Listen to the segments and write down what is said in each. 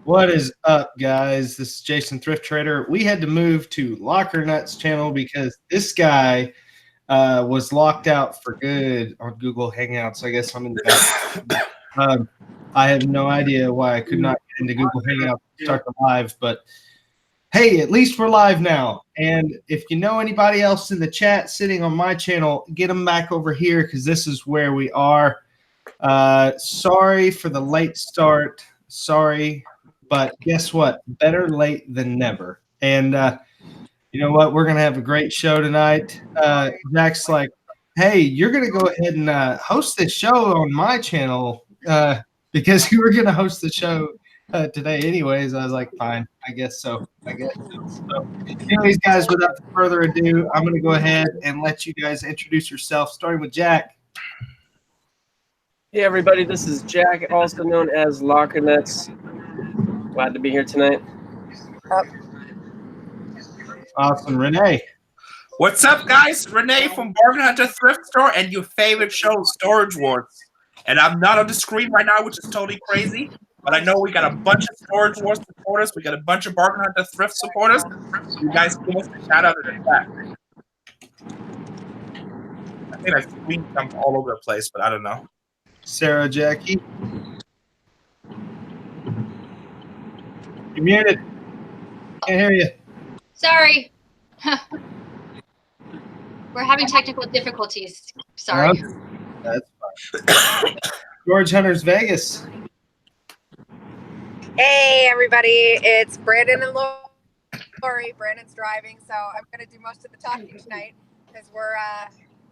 What is up, guys? This is Jason, Thrift Trader. We had to move to Locker Nuts channel because this guy was locked out for good on Google Hangouts. I guess I'm in the back. I have no idea why I could not get into Google Hangouts to start the live, but hey, at least we're live now. And if you know anybody else in the chat sitting on my channel, get them back over here because this is where we are. Sorry for the late start. Sorry. But guess what? Better late than never. And you know what? We're going to have a great show tonight. Jack's like, hey, you're going to go ahead and host this show on my channel because you were going to host the show today anyways. I was like, fine, I guess so. So, anyways, guys, without further ado, I'm going to go ahead and let you guys introduce yourself, starting with Jack. Hey, everybody. This is Jack, also known as Locker Nuts. Glad to be here tonight. Awesome. Rene. What's up, guys? Rene from Bargain Hunter Thrift Store and your favorite show, Storage Wars. And I'm not on the screen right now, which is totally crazy. But I know we got a bunch of Storage Wars supporters. We got a bunch of Bargain Hunter Thrift supporters. You guys give us a shout out in the chat. I think I screen jumped all over the place, but I don't know. Sarah Jackie. You're muted. Can't hear you. Sorry. We're having technical difficulties. Sorry. That's fine. George Hunter's Vegas. Hey, everybody. It's Brandon and Lori. Brandon's driving, so I'm going to do most of the talking tonight because we're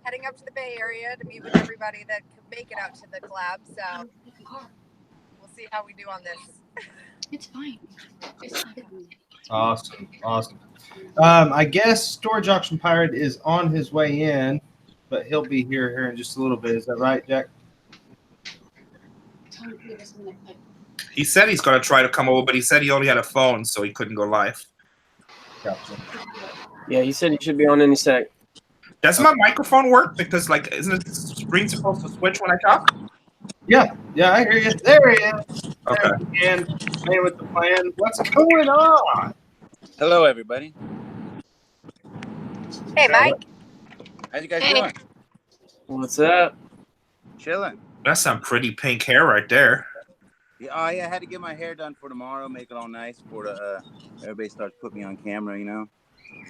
heading up to the Bay Area to meet with everybody that can make it out to the collab. So we'll see how we do on this. It's fine. Awesome. I guess Storage Auction Pirate is on his way in, but he'll be here in just a little bit. Is that right, Jack? He said he's going to try to come over, but he said he only had a phone, so he couldn't go live. Gotcha. Yeah, he said he should be on any sec. Does my microphone work? Because, like, isn't the screen supposed to switch when I talk? Yeah, I hear you. There he is. Okay. And playing with the plan. What's going on? Hello, everybody. Hey, Mike. How you guys doing? What's up? Chilling. That's some pretty pink hair right there. Yeah, I had to get my hair done for tomorrow, make it all nice before everybody starts putting me on camera, you know?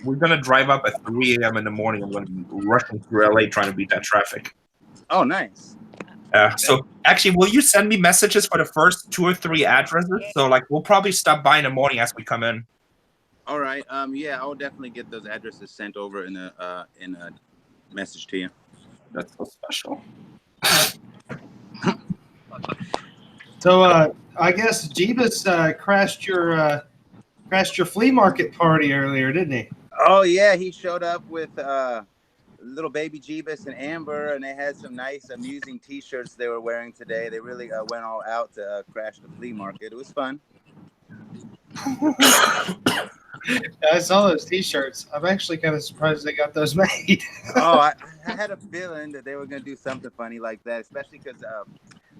We're going to drive up at 3 a.m. in the morning. I'm going to be rushing through LA trying to beat that traffic. Oh, nice. So actually, will you send me messages for the first 2 or 3 addresses? So like, we'll probably stop by in the morning as we come in. All right. Yeah, I'll definitely get those addresses sent over in a message to you. That's so special. So I guess Jeebus crashed your flea market party earlier, didn't he? Oh yeah, he showed up with little baby Jeebus and Amber, and they had some nice, amusing T-shirts they were wearing today. They really went all out to crash the flea market. It was fun. I saw those T-shirts. I'm actually kind of surprised they got those made. Oh, I had a feeling that they were going to do something funny like that, especially because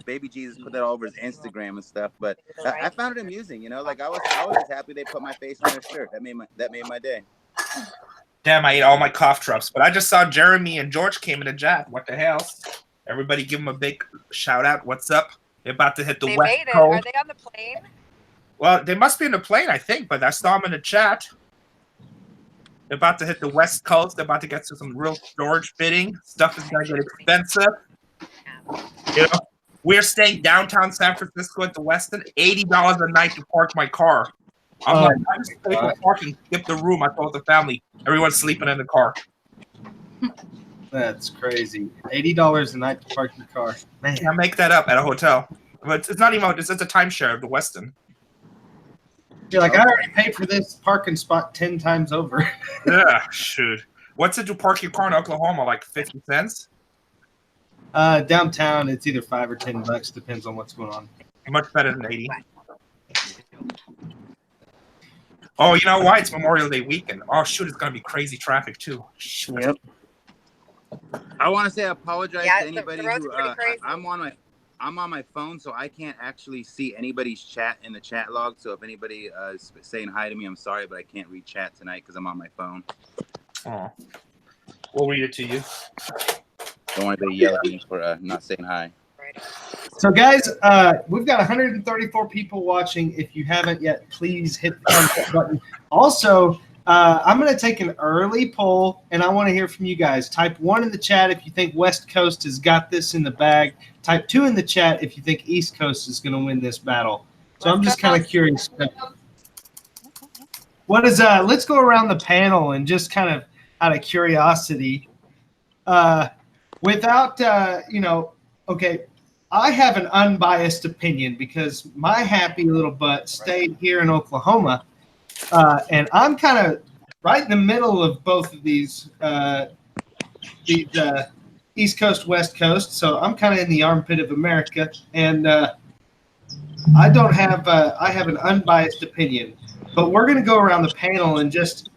Baby Jesus put that all over his Instagram and stuff. But I found it amusing, you know. Like I was just happy they put my face on their shirt. That made my day. Damn, I ate all my cough drops. But I just saw Jeremy and George came in the chat. What the hell? Everybody give them a big shout out. What's up? They're about to hit the They West made it. Coast. Are they on the plane? Well, they must be in the plane, I think, but I saw them in the chat. They're about to hit the West Coast. They're about to get to some real storage bidding. Stuff is going to get expensive. You know, we're staying downtown San Francisco at the Westin. $80 a night to park my car. I'm like, I just pay for parking, skip the room. I told the family, everyone's sleeping in the car. That's crazy. $80 a night to park your car. Man, Can't make that up at a hotel. But it's not even, it's a timeshare of the Westin. you're like, I already paid for this parking spot 10 times over. Yeah, shoot. What's it to park your car in Oklahoma? Like 50 cents? Downtown, it's either $5 or $10. Depends on what's going on. Much better than 80. Oh, you know why? It's Memorial Day weekend. Oh, shoot, it's going to be crazy traffic, too. Shoot. Yep. I want to say I apologize Yeah, to anybody the road's who pretty crazy. I'm on I'm on my phone, so I can't actually see anybody's chat in the chat log. So if anybody is saying hi to me, I'm sorry, but I can't read chat tonight because I'm on my phone. Oh, we'll read it to you. Don't want anybody to yell at me for not saying hi. So, guys, we've got 134 people watching. If you haven't yet, please hit the thumbs up button. Also, I'm going to take an early poll, and I want to hear from you guys. Type 1 in the chat if you think West Coast has got this in the bag. Type 2 in the chat if you think East Coast is going to win this battle. So I'm just kind of curious. What is let's go around the panel and just kind of out of curiosity, without okay, I have an unbiased opinion because my happy little butt stayed here in Oklahoma, and I'm kind of right in the middle of both of these East Coast, West Coast. So I'm kind of in the armpit of America, and I don't have I have an unbiased opinion. But we're going to go around the panel and just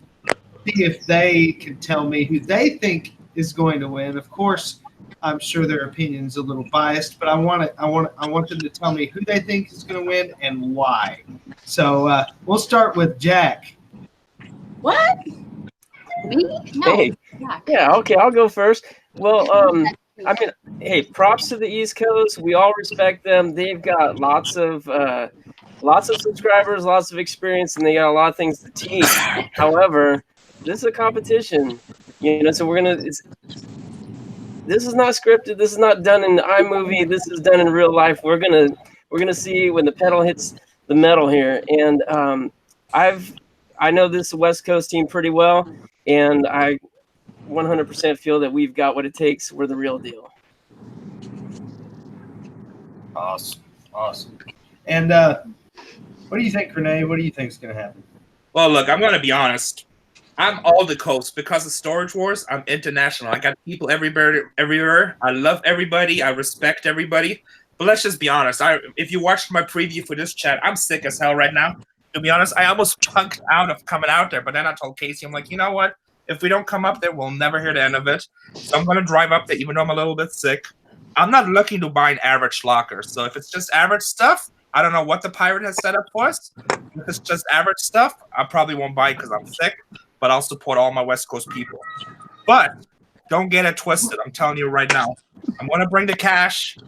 see if they can tell me who they think is going to win. Of course, I'm sure their opinion's a little biased, but I want them to tell me who they think is going to win and why. So we'll start with Jack. What? Me? No. Hey. Yeah, okay, I'll go first. Well, I mean, hey, props to the East Coast. We all respect them. They've got lots of subscribers, lots of experience, and they got a lot of things to teach. However, this is a competition, so we're gonna. This is not scripted. This is not done in iMovie. This is done in real life. We're gonna see when the pedal hits the metal here, and I know this West Coast team pretty well, and I 100% feel that we've got what it takes. We're the real deal. Awesome. And what do you think, Rene? What do you think is going to happen? Well, look, I'm going to be honest. I'm all the coast because of Storage Wars. I'm international. I got people everywhere. I love everybody. I respect everybody. But let's just be honest. If you watched my preview for this chat, I'm sick as hell right now. To be honest, I almost punked out of coming out there. But then I told Casey, I'm like, you know what? If we don't come up there, we'll never hear the end of it. So I'm going to drive up there, even though I'm a little bit sick. I'm not looking to buy an average locker. So if it's just average stuff, I don't know what the pirate has set up for us. If it's just average stuff, I probably won't buy it because I'm sick. But I'll support all my West Coast people. But don't get it twisted. I'm telling you right now. I'm going to bring the cash.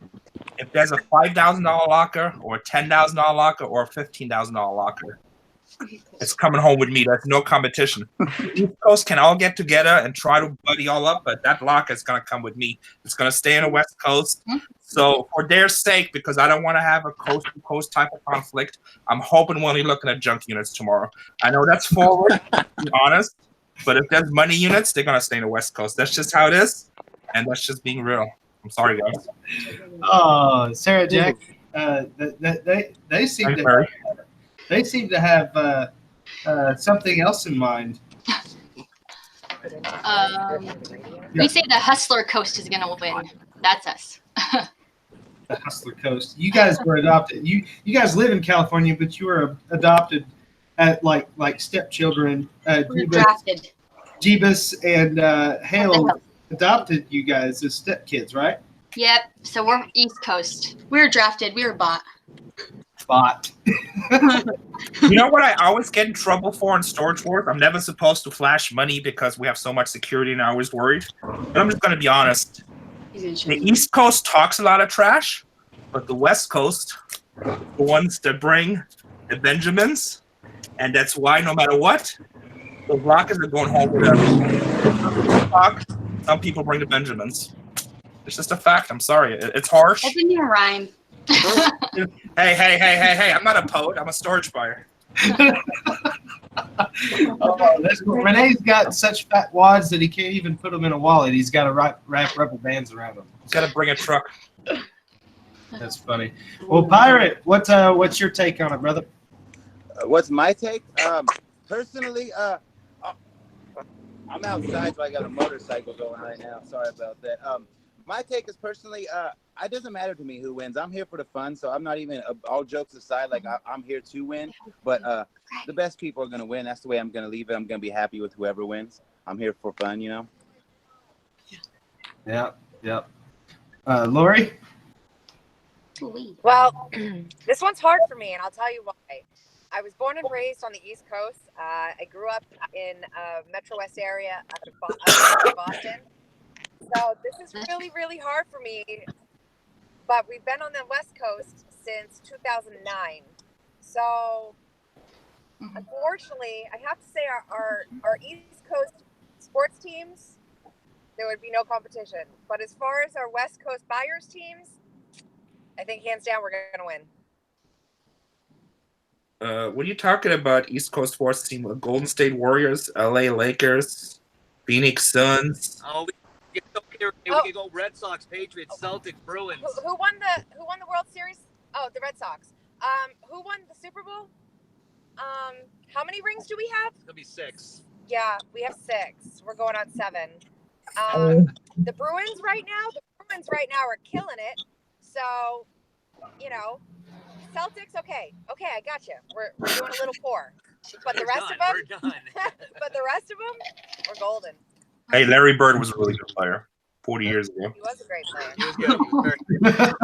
If there's a $5,000 locker or a $10,000 locker or a $15,000 locker, it's coming home with me. There's no competition. The East Coast can all get together and try to buddy all up, but that locker is going to come with me. It's going to stay in the West Coast. So for their sake, because I don't want to have a coast-to-coast type of conflict, I'm hoping we'll be looking at junk units tomorrow. I know that's forward, to be honest, but if there's money units, they're going to stay in the West Coast. That's just how it is, and that's just being real. I'm sorry, guys. Oh, Sarah, Jack, they seem to have something else in mind. We say the Hustler Coast is going to win. That's us. The Hustler Coast. You guys were adopted. You guys live in California, but you were adopted at like stepchildren. Drafted. Jeebus and Hale adopted you guys as stepkids, right? Yep. So we're East Coast. We were drafted. We were bought. You know what I always get in trouble for in Storage Wars? I'm never supposed to flash money because we have so much security and I'm always worried. But I'm just going to be honest. The East Coast talks a lot of trash, but the West Coast, the ones that bring the Benjamins, and that's why no matter what, the Rockets are going home with them. Some people bring the Benjamins. It's just a fact. I'm sorry. It's harsh. That didn't even rhyme. Hey, I'm not a poet. I'm a storage buyer. Rene's got such fat wads that he can't even put them in a wallet. He's got to wrap rubber bands around them. He's got to bring a truck. That's funny. Well, Pirate, what's your take on it, brother? What's my take? Personally, I'm outside, so I got a motorcycle going right now. Sorry about that. My take is personally, it doesn't matter to me who wins. I'm here for the fun, so I'm not even, all jokes aside, like I'm here to win. But the best people are going to win. That's the way I'm going to leave it. I'm going to be happy with whoever wins. I'm here for fun, you know? Yeah. Lori? Well, this one's hard for me, and I'll tell you why. I was born and raised on the East Coast. I grew up in Metro West area out of Boston. So this is really, really hard for me. But we've been on the West Coast since 2009. So unfortunately, I have to say our East Coast sports teams, there would be no competition. But as far as our West Coast buyers teams, I think hands down we're going to win. What are you talking about? East Coast sports team: Golden State Warriors, LA Lakers, Phoenix Suns. Oh, we can go Red Sox, Patriots, Celtics, Bruins. Who won the World Series? Oh, the Red Sox. Who won the Super Bowl? How many rings do we have? It's gonna be 6. Yeah, we have 6. We're going on 7. The Bruins right now are killing it. So, you know, Celtics, okay, I got you. We're doing a little poor, but the rest of them, we're golden. Hey, Larry Bird was a really good player 40 years ago. He was a great player. He was good.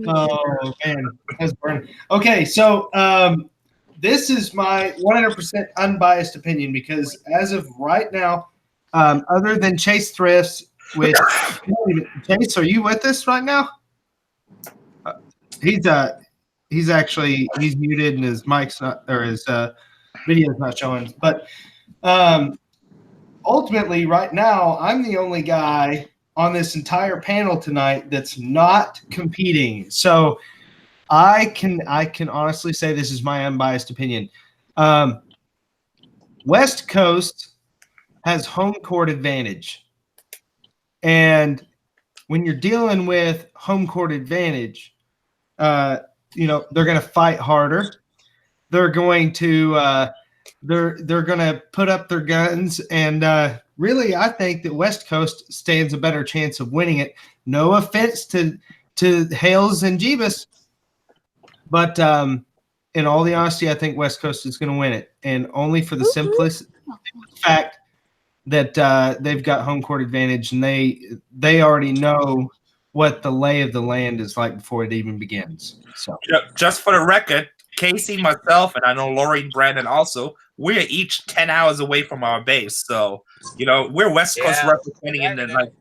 Oh man, that's burning. Okay, so this is my 100% unbiased opinion because as of right now, other than Chase Thrifts, which Chase, are you with us right now? He's muted and his mic's not, or his video's not showing. But ultimately, right now, I'm the only guy on this entire panel tonight that's not competing. So I can honestly say this is my unbiased opinion. West Coast has home court advantage, and when you're dealing with home court advantage, you know, they're going to fight harder. They're going to they're going to put up their guns, and really, I think that West Coast stands a better chance of winning it. No offense to Hales and Jeebus, but in all the honesty, I think West Coast is going to win it, and only for the simplest fact that they've got home court advantage, and they already know what the lay of the land is like before it even begins. So, just for the record, Casey, myself, and I know Lori and Brandon also, we're each 10 hours away from our base. So, you know, we're West Coast representing, and then, like,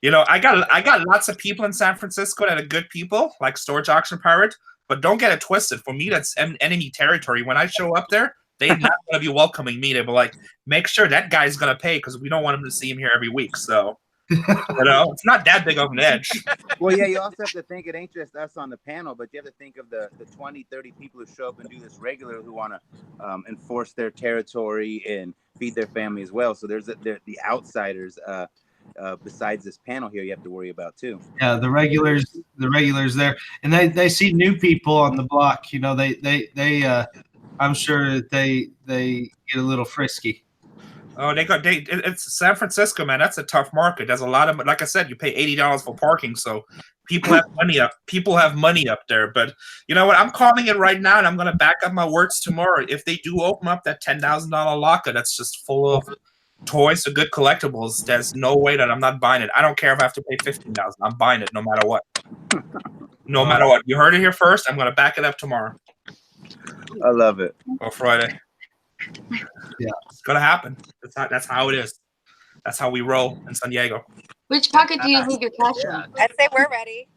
you know, I got lots of people in San Francisco that are good people, like Storage Auction Pirate, but don't get it twisted. For me, that's enemy territory. When I show up there, they're not going to be welcoming me. They'll be like, make sure that guy's going to pay because we don't want him to see him here every week. So, you know, it's not that big of an edge. Well, yeah, you also have to think it ain't just us on the panel, but you have to think of the 20, 30 people who show up and do this regular who want to enforce their territory and feed their family as well. So there's the outsiders besides this panel here you have to worry about too. Yeah, the regulars there, and they see new people on the block. You know, they I'm sure they get a little frisky. Oh, it's San Francisco, man. That's a tough market. There's a lot of, like I said, you pay $80 for parking, so people have money up. People have money up there. But you know what? I'm calling it right now, and I'm going to back up my words tomorrow. If they do open up that $10,000 locker that's just full of toys or good collectibles, there's no way that I'm not buying it. I don't care if I have to pay $15,000. I'm buying it no matter what. No matter what. You heard it here first. I'm going to back it up tomorrow. I love it. Or Friday. Yeah, it's gonna happen. That's how it is. That's how we roll in San Diego. Which pocket do you leave your cash in? I'd say we're ready.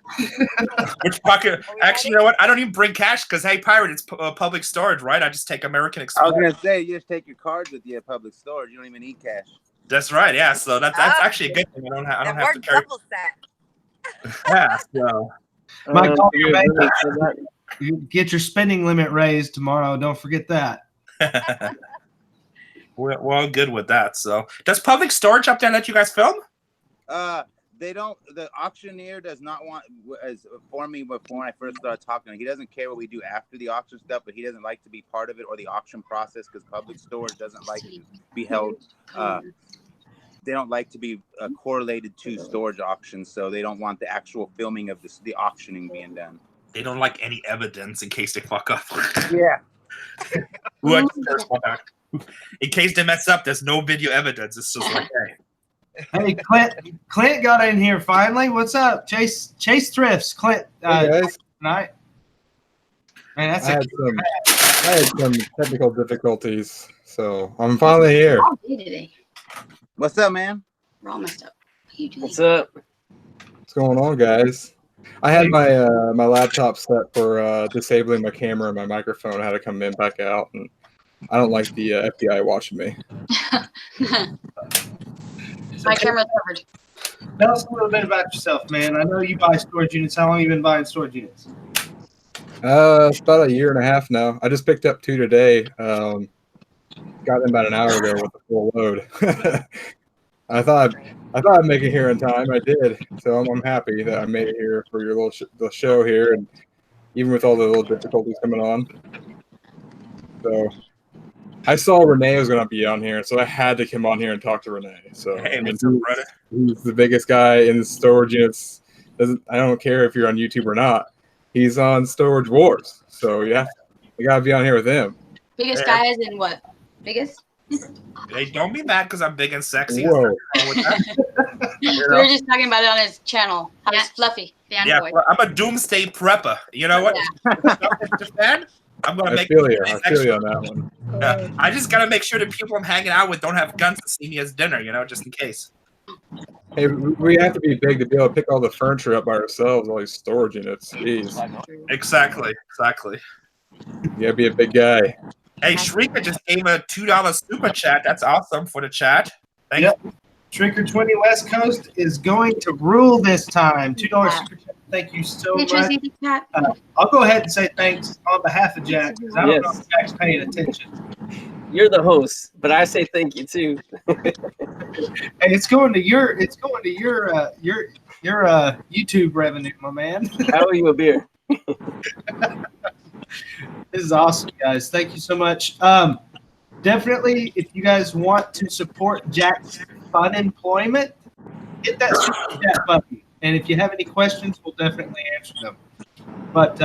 Which pocket? Actually, you know what? I don't even bring cash because, hey, Pirate, it's public storage, right? I just take American Express. I was gonna say you just take your cards with you at public storage. You don't even need cash. That's right. Yeah. So that's actually a good thing. I don't have to carry. Double set. Yeah. So. You get your spending limit raised tomorrow. Don't forget that. We're all good with that. So, does public storage up there let you guys film? They don't. The auctioneer does not want, as for me before I first started talking. He doesn't care what we do after the auction stuff, but he doesn't like to be part of it or the auction process because public storage doesn't like to be held. They don't like to be correlated to storage auctions, so they don't want the actual filming of the auctioning being done. They don't like any evidence in case they fuck up. Yeah. In case they mess up, there's no video evidence. It's just like, hey. Hey, Clint got in here finally. What's up, Chase Thrifts? Clint, Hey guys, tonight. Man, that's I had some technical difficulties, so I'm finally here. All day today. What's up, man? We're all messed up. What are you doing? What's up? What's going on, guys? I had my my laptop set for disabling my camera and my microphone. I had to come in back out, and I don't like the FBI watching me. My camera's covered. Tell us a little bit about yourself, man. I know you buy storage units. How long have you been buying storage units? It's about a year and a half now. I just picked up 2 today. Got them about an hour ago with the full load. I thought I'd make it here in time. I did, so I'm happy that I made it here for your little the show here, and even with all the little difficulties coming on. So I saw Rene was going to be on here, so I had to come on here and talk to Rene. So Hey, I mean, what's up, brother? he's the biggest guy in the storage units. I don't care if you're on YouTube or not. He's on Storage Wars, so you gotta be on here with him. Biggest Yeah. guy is in what? Biggest? Hey, don't be mad because I'm big and sexy. Whoa. With that. We were just talking about it on his channel. How Yeah. it's fluffy. Yeah, Fanboy. well, I'm a doomsday prepper. You know what? Japan, I'm gonna I make. feel you. I feel you on that one. I just gotta make sure the people I'm hanging out with don't have guns to see me as dinner. You know, just in case. Hey, we have to be big to be able to pick all the furniture up by ourselves, all these storage units. Jeez, Exactly. you gotta be a big guy. Hey, Shrika just gave a $2 super chat. That's awesome for the chat. Thank Yep. Shrieker 20 West Coast is going to rule this time. $2 super chat. Thank you so Hey, much. Tracy, the cat. I'll go ahead and say thanks on behalf of Jack because I don't know if Jack's paying attention. You're the host, but I say thank you too. Hey, it's going to your YouTube revenue, my man. I owe you a beer. This is awesome, guys. Thank you so much. Definitely, if you guys want to support Jack's fun employment, hit that super chat button. And if you have any questions, we'll definitely answer them. But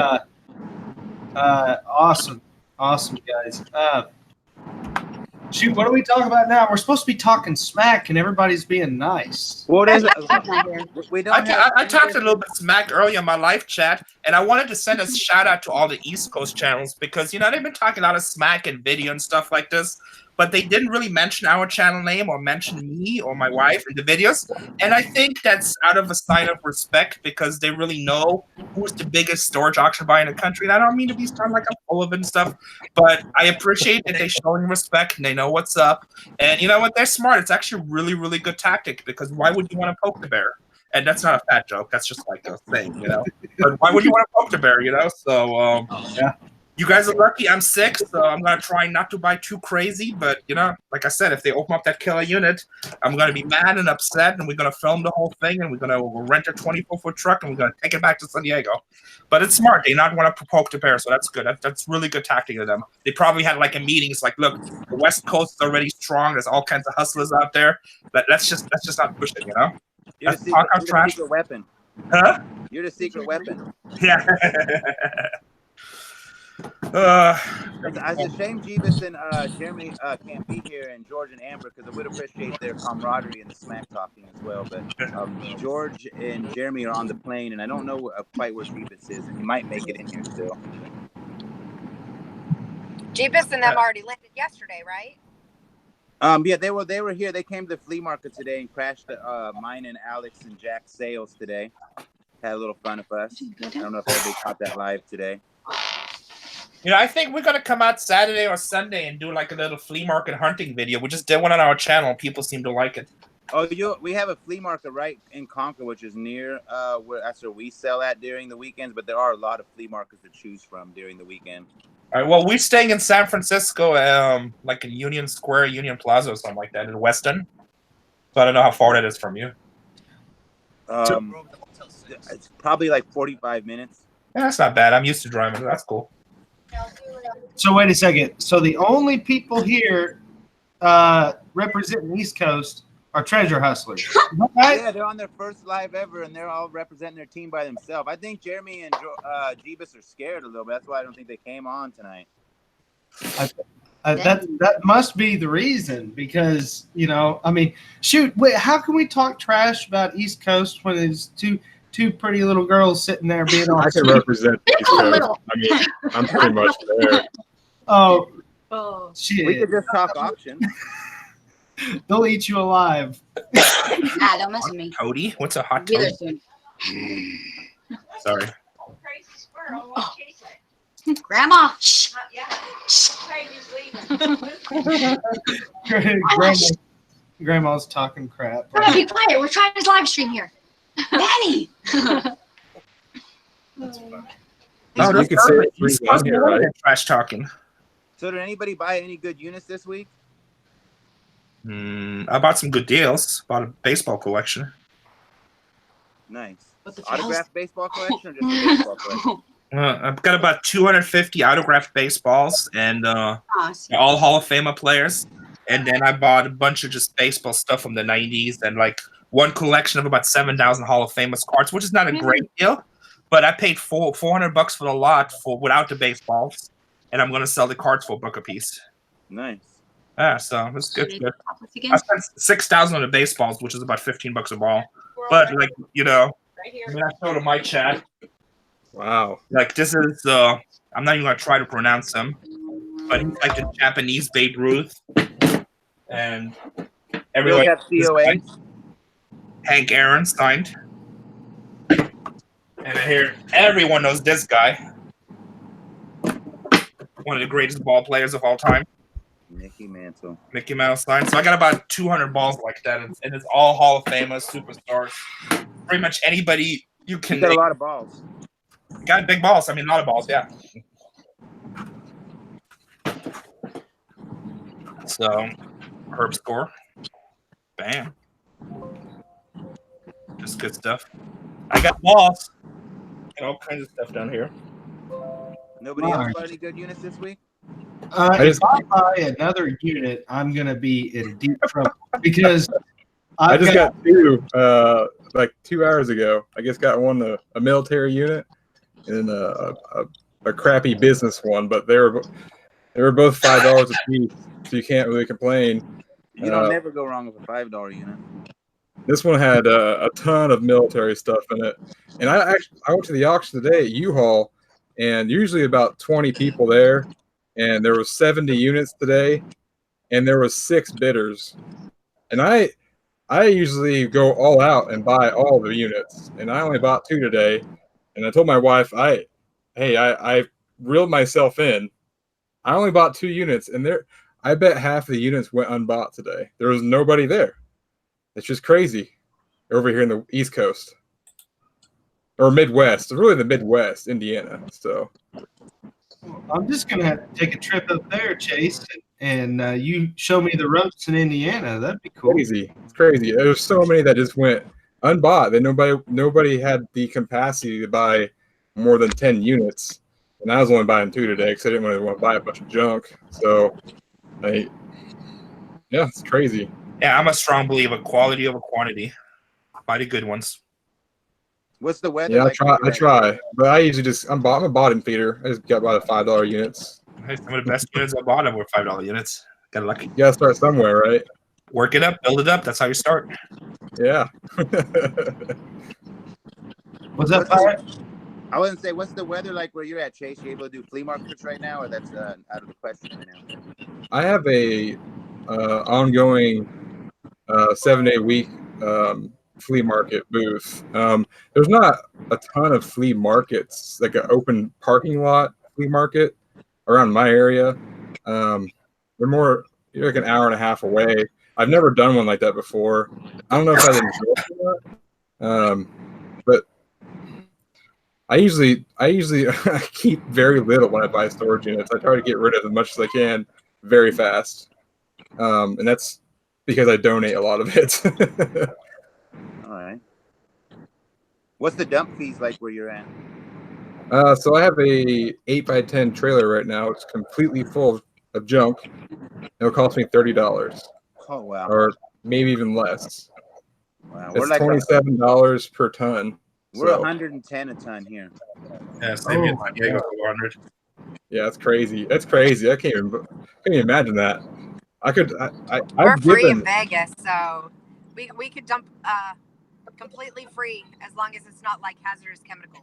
awesome, guys. Shoot, what are we talking about now? We're supposed to be talking smack, and everybody's being nice. Well, there's Not here. we don't I talked a little bit smack earlier in my live chat, and I wanted to send a shout out to all the East Coast channels because, you know, they've been talking a lot of smack and video and stuff like this, but they didn't really mention our channel name or mention me or my wife in the videos. And I think that's out of a sign of respect because they really know who's the biggest storage auction buyer in the country. And I don't mean to be sound like I'm full of it and stuff, but I appreciate that they're showing respect and they know what's up. And you know what? They're smart. It's actually a really, really good tactic because why would you want to poke the bear? And that's not a fat joke. That's just like a thing, you know. But why would you want to poke the bear, you know? So, Yeah. You guys are lucky. I'm sick, so I'm gonna try not to buy too crazy. But you know, like I said, if they open up that killer unit, I'm gonna be mad and upset, and we're gonna film the whole thing, and we're gonna rent a 24-foot truck, and we're gonna take it back to San Diego. But it's smart. They not want to poke the bear, so that's good. That's really good tactic of them. They probably had like a meeting. It's like, look, the West Coast is already strong. There's all kinds of hustlers out there. But let's just not push it, you know. You're the Let's talk our trash. secret weapon. Huh? You're the secret weapon. Yeah. It's a shame Jeebus and Jeremy can't be here, and George and Amber, because I would appreciate their camaraderie and the smack talking as well. But George and Jeremy are on the plane, and I don't know quite where Jeebus is, and he might make it in here still. Jeebus and them already landed yesterday, right? Yeah, they were here. They came to the flea market today and crashed mine and Alex and Jack's sales today. Had a little fun with us. I don't know if everybody caught that live today. You know, I think we're gonna come out Saturday or Sunday and do like a little flea market hunting video. We just did one on our channel. People seem to like it. Oh, we have a flea market right in Concord, which is near where that's where we sell at during the weekends. But there are a lot of flea markets to choose from during the weekend. All right. Well, we're staying in San Francisco, like in Union Square, Union Plaza, or something like that, in Weston. So I don't know how far that is from you. It's probably like 45 minutes. Yeah, that's not bad. I'm used to driving. That's cool. So wait a second. So the only people here representing East Coast are treasure hustlers. Right? Yeah, they're on their first live ever, and they're all representing their team by themselves. I think Jeremy and Jeebus are scared a little bit. That's why I don't think they came on tonight. That must be the reason, because I mean, shoot, wait, how can we talk trash about East Coast when there's two pretty little girls sitting there being all I can sweet? represent the East Coast. I mean, I'm pretty much there. Oh, Oh, shit! We could just talk auction. They'll eat you alive. Ah, don't mess with me. Toady? What's a hot Be there toady? soon. Sorry. Grandma. Shh. Grandma's talking crap. Grandma, be quiet. We're trying to live stream here. Daddy. You could say it free on here, right? Trash talking. So did anybody buy any good units this week? I bought some good deals. Bought a baseball collection. Nice. What the Autographed baseball collection or just a baseball collection? I've got about 250 autographed baseballs and Awesome. all Hall of Fame players. And then I bought a bunch of just baseball stuff from the 90s and like one collection of about 7,000 Hall of Famous cards, which is not a great deal. But I paid $400 for the lot without the baseballs. And I'm going to sell the cards for $1 a piece. Nice. Yeah, so it's good. Should I talk with you I again? spent $6,000 on the baseballs, which is about $15 a ball. But like, I mean, I showed him my chat. Wow. Like this is I'm not even gonna try to pronounce him, but he's like the Japanese Babe Ruth. And everyone have COA. Hank Aaron signed. And I hear everyone knows this guy. One of the greatest ball players of all time. Mickey Mantle. Mickey Mouse signed. So I got about 200 balls like that, and it's all Hall of Famers, superstars. Pretty much anybody you can. You got a lot of balls. Got big balls. I mean, a lot of balls, yeah. So, Herb score. Bam. Just good stuff. I got balls. Got all kinds of stuff down here. Nobody else bought any good units this week? If I buy another unit, I'm gonna be in deep trouble because I just got two like 2 hours ago. I just got one a military unit and a crappy business one, but they were both $5 a piece, so you can't really complain. You don't never go wrong with a $5 unit. This one had a ton of military stuff in it, and I went to the auction today at U-Haul, and usually about 20 people there, and there was 70 units today, and there was 6 bidders, and I usually go all out and buy all the units, and I only bought 2 today, and I told my wife, I reeled myself in. I only bought 2 units, and I bet half of the units went unbought today. There was nobody there. It's just crazy over here in the East Coast or Midwest. It's really the Midwest, Indiana. So I'm just gonna have to take a trip up there, Chase, and you show me the ropes in Indiana. That'd be cool. crazy. It's crazy. There's so many that just went unbought that nobody had the capacity to buy more than 10 units. And I was only buying 2 today because I didn't really want to buy a bunch of junk. So yeah, it's crazy. Yeah, I'm a strong believer. Quality over quantity. Buy the good ones. What's the weather? Yeah, like I try, but I usually I'm a bottom feeder. I just got about $5 units. Hey, some of the best units I bought were $5 units. Got lucky. You gotta start somewhere, right? Work it up, build it up. That's how you start. Yeah. What's up, Pirate? I wouldn't say, what's the weather like where you're at, Chase? You able to do flea markets right now, or that's out of the question right now? I have a ongoing 7-day week flea market booth. There's not a ton of flea markets, like an open parking lot flea market around my area. They're more like an hour and a half away. I've never done one like that before. I don't know if I'd enjoy it, but I usually keep very little when I buy storage units. I try to get rid of as much as I can very fast, and that's because I donate a lot of it. All right. What's the dump fees like where you're at? So I have a 8x10 trailer right now. It's completely full of junk. It'll cost me $30. Oh wow. Or maybe even less. Wow. It's like $27 per ton. We're 110 a ton here. Yeah, same in San Diego for 100. Yeah, it's crazy. It's crazy. I can't even imagine that. We're I've free in given. Vegas, so we could dump completely free as long as it's not like hazardous chemicals.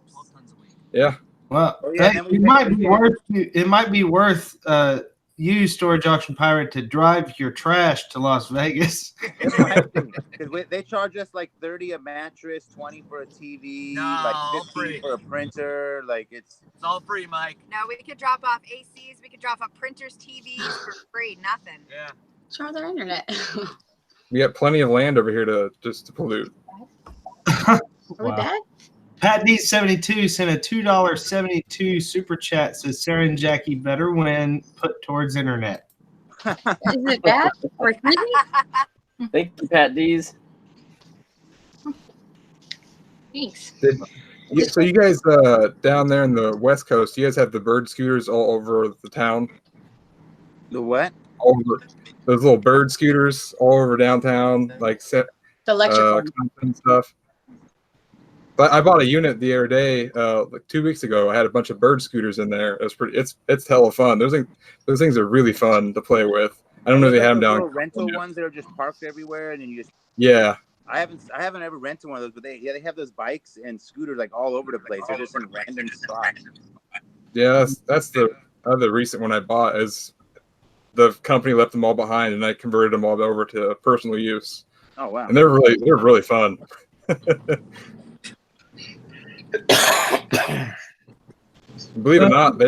Yeah. Well, Oh, yeah, and we it might be worth you, Storage Auction Pirate, to drive your trash to Las Vegas. It might be, because they charge us like 30 a mattress, 20 for a TV, like 15 for a printer. Like It's all free, Mike. No, we could drop off ACs, we could drop off printers, TVs for free, nothing. Yeah. Charge their internet. We got plenty of land over here to pollute. Are we back? Pat D72 sent a $2.72 super chat. Says Sarah and Jackie better win. Put towards internet. Is it bad or creepy? Thank you, Pat D's. Thanks. So you guys down there in the West Coast, you guys have the bird scooters all over the town? the what? All over those little bird scooters all over downtown, like The electric one. and stuff. But I bought a unit the other day, like 2 weeks ago. I had a bunch of bird scooters in there. It was pretty. It's hella fun. Those things are really fun to play with. I don't know if they have them down. Rental ones that are just parked everywhere, and then you just. Yeah. I haven't ever rented one of those, but they have those bikes and scooters like all over the place. They're just in random spots. Yeah, that's the other recent one I bought. Is the company left them all behind, and I converted them all over to personal use. Oh wow! And they're really fun. Believe it or not, they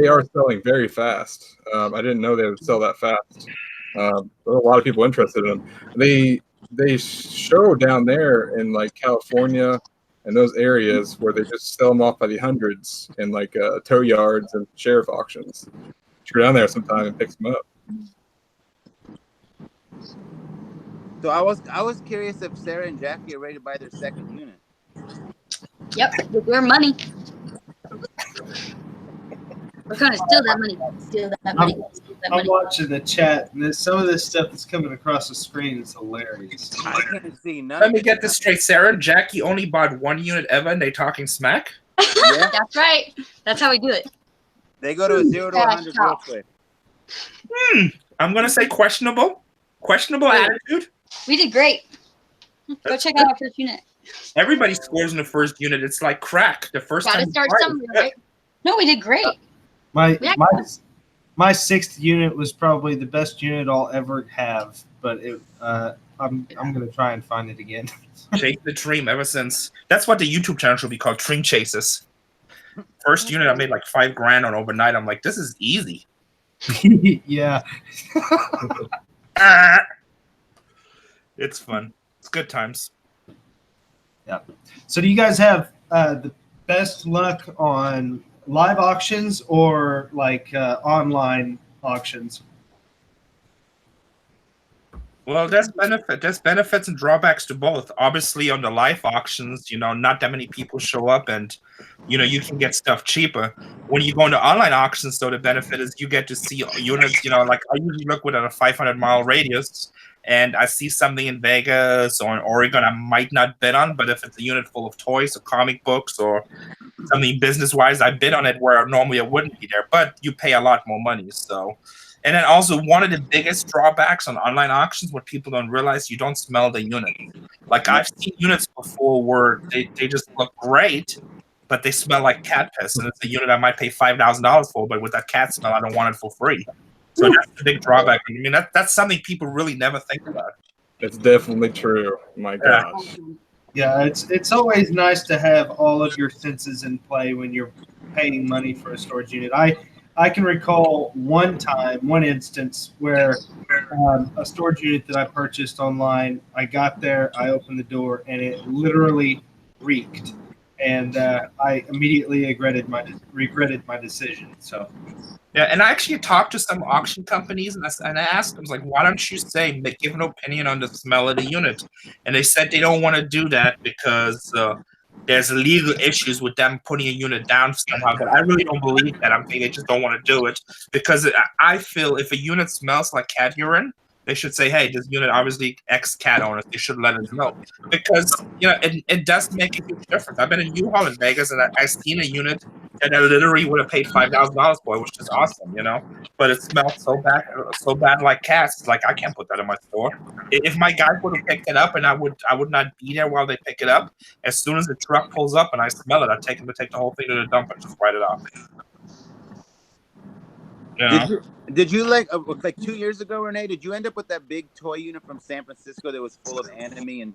are selling very fast. I didn't know they would sell that fast. There are a lot of people interested in them. They show down there in like California and those areas where they just sell them off by the hundreds in like tow yards and sheriff auctions. You go down there sometime and pick them up. So I was curious if Sarah and Jackie are ready to buy their second unit. Yep, with your money. We're trying to steal that money. Steal that money. Steal that I'm money. watching the chat, and some of this stuff that's coming across the screen is hilarious. I can't see none. Let me get this straight. Sarah and Jackie only bought one unit ever, and they talking smack? Yeah. That's right. That's how we do it. They go to a 0 to 100 real quick. I'm gonna say questionable. Questionable attitude. We did great. Go check out our first unit. Everybody scores in the first unit. It's like crack. The first Gotta time. start somewhere, right? No, we did great. My sixth unit was probably the best unit I'll ever have, but I'm gonna try and find it again. Chase the dream ever since. That's what the YouTube channel should be called, Dream Chases. First unit I made like $5,000 on overnight. I'm like, this is easy. Yeah. It's fun. It's good times. Yeah. So do you guys have the best luck on live auctions or like online auctions? Well, there's benefits and drawbacks to both. Obviously, on the live auctions, not that many people show up, and you can get stuff cheaper. When you go into online auctions, though, the benefit is you get to see units. Like I usually look within a 500-mile radius, and I see something in Vegas or in Oregon I might not bid on, but if it's a unit full of toys or comic books or something business-wise, I bid on it where normally I wouldn't be there. But you pay a lot more money, so. And then also one of the biggest drawbacks on online auctions, what people don't realize, you don't smell the unit. Like I've seen units before where they just look great, but they smell like cat piss. And it's a unit I might pay $5,000 for, but with that cat smell, I don't want it for free. So that's the big drawback. I mean, that's something people really never think about. It's definitely true. My gosh. Yeah, it's always nice to have all of your senses in play when you're paying money for a storage unit. I can recall one instance where a storage unit that I purchased online, I got there, I opened the door, and it literally reeked. And I immediately regretted my decision. So. Yeah, and I actually talked to some auction companies, and I asked them, like, why don't you give an opinion on the smell of the unit? And they said they don't want to do that because there's legal issues with them putting a unit down somehow, but I really don't believe that. I'm thinking they just don't want to do it because I feel if a unit smells like cat urine, they should say, hey, this unit obviously ex-cat owners. They should let us know because it does make a huge difference. I've been in U-Haul in Vegas and I've seen a unit that I literally would have paid $5,000 for, which is awesome, you know. But it smelled so bad like cats. It's like I can't put that in my store. If my guys would have picked it up, and I would not be there while they pick it up. As soon as the truck pulls up and I smell it, I take them to take the whole thing to the dump and just write it off. You know? Did you like 2 years ago, Rene? Did you end up with that big toy unit from San Francisco that was full of anime and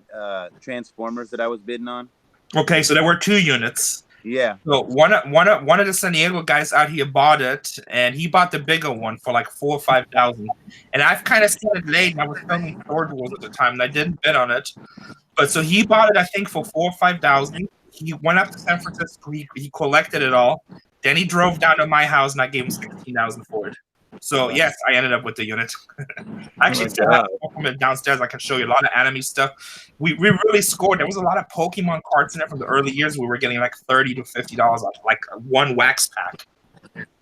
Transformers that I was bidding on? Okay, so there were 2 units. Yeah. So one of the San Diego guys out here bought it, and he bought the bigger one for like $4,000 or $5,000. And I've kind of seen it late. And I was filming Storage Wars at the time, and I didn't bid on it. But so he bought it, I think, for $4,000 or $5,000. He went up to San Francisco. He collected it all. Then he drove down to my house, and I gave him $16,000 for it. So yes, I ended up with the unit. I actually still have it downstairs. I can show you a lot of anime stuff. We really scored. There was a lot of Pokemon cards in there from the early years. We were getting like $30 to $50 off, like one wax pack.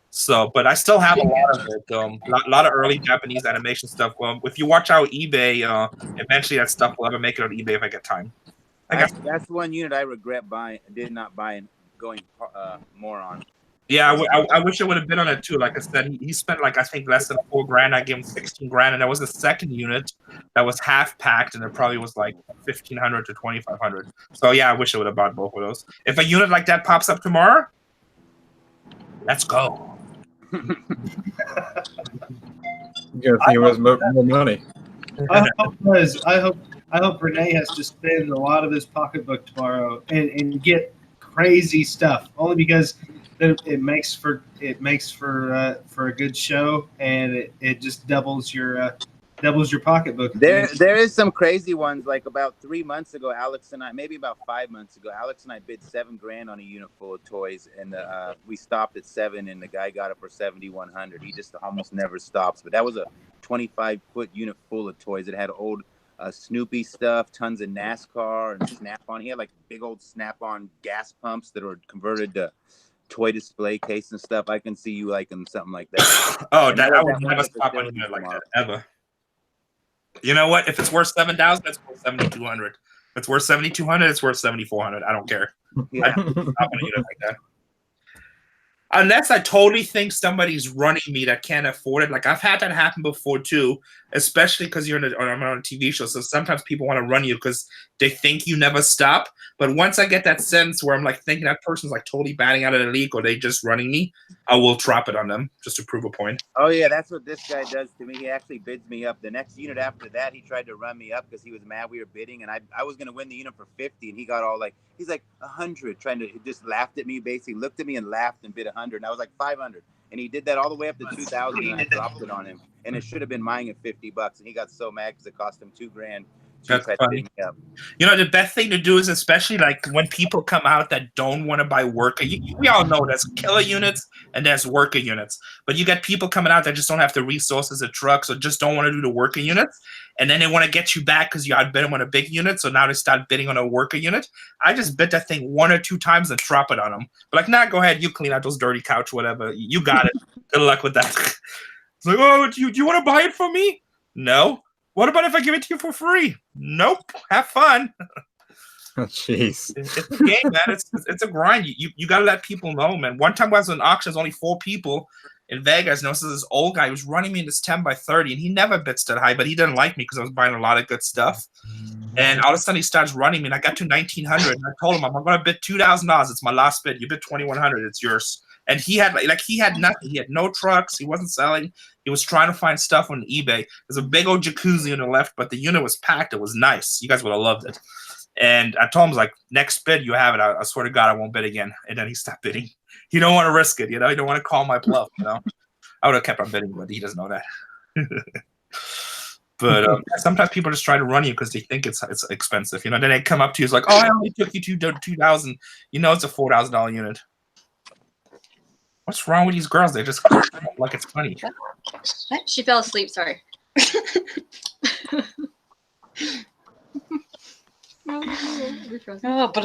So, but I still have a lot of it. A lot of early Japanese animation stuff. If you watch our eBay, eventually that stuff will ever make it on eBay if I get time. That's one unit I regret did not buy and going more on. Yeah, I wish I would have been on it too. Like I said, he spent like I think less than $4,000. I gave him $16,000, and there was a second unit that was half packed, and it probably was like $1,500 to $2,500. So yeah, I wish I would have bought both of those. If a unit like that pops up tomorrow, let's go. You're gonna think it was more money. I hope Rene has to spend a lot of his pocketbook tomorrow and get crazy stuff. Only because it makes for a good show, and it just doubles your pocketbook. There is some crazy ones. Like about 3 months ago, maybe about 5 months ago, Alex and I bid $7,000 on a unit full of toys, and we stopped at $7,000, and the guy got it for $7,100. He just almost never stops. But that was a 25-foot unit full of toys. It had old Snoopy stuff, tons of NASCAR and Snap-on. He had like big old Snap-on gas pumps that were converted to toy display case and stuff. I can see you liking something like that. Oh, I would never stop on a unit like that ever. You know what? If it's worth $7,000, it's worth $7,200. If it's worth $7,200, it's worth $7,400. I don't care. Yeah. I don't stop on a unit like that. Unless I totally think somebody's running me that can't afford it. Like I've had that happen before too, especially because I'm on a TV show. So sometimes people want to run you because they think you never stop. But once I get that sense where I'm like thinking that person's like totally batting out of the league or they just running me, I will drop it on them just to prove a point. Oh yeah, that's what this guy does to me. He actually bids me up. The next unit after that, he tried to run me up because he was mad we were bidding, and I was gonna win the unit for 50, and he got all like, he's like 100, he just laughed at me, basically looked at me and laughed and bid 100, and I was like 500, and he did that all the way up to 2,000, and I dropped it on him, and it should have been mine at $50, and he got so mad because it cost him $2,000. That's funny. You know, the best thing to do is, especially like when people come out that don't want to buy worker. We all know there's killer units and there's worker units, but you get people coming out that just don't have the resources of trucks or just don't want to do the worker units, and then they want to get you back because you outbid them on a big unit. So now they start bidding on a worker unit. I just bid that thing 1 or 2 times and drop it on them. But like, nah, go ahead, you clean out those dirty couch, whatever. You got it. Good luck with that. It's like, oh, do you want to buy it from me? No. What about if I give it to you for free? Nope. Have fun. Jeez. It's a game, man. It's a grind. You got to let people know, man. One time I was in an auction, there's only 4 people in Vegas. And this old guy who was running me in this 10 by 30, and he never bids that high, but he didn't like me because I was buying a lot of good stuff. And all of a sudden he starts running me, and I got to 1,900. And I told him, I'm going to bid $2,000. It's my last bid. You bid 2,100. It's yours. And he had he had nothing. He had no trucks. He wasn't selling. He was trying to find stuff on eBay. There's a big old jacuzzi on the left, but the unit was packed. It was nice. You guys would have loved it. And I told him, like, next bid, you have it. I swear to God, I won't bid again. And then he stopped bidding. He don't want to risk it, you know. He don't want to call my bluff, you know. I would have kept on bidding, but he doesn't know that. But sometimes people just try to run you because they think it's expensive, you know. Then they come up to you, it's like, oh, I only took you $2,000. You know, it's a $4,000 unit. What's wrong with these girls? They just like it's funny. She fell asleep. Sorry. Oh, but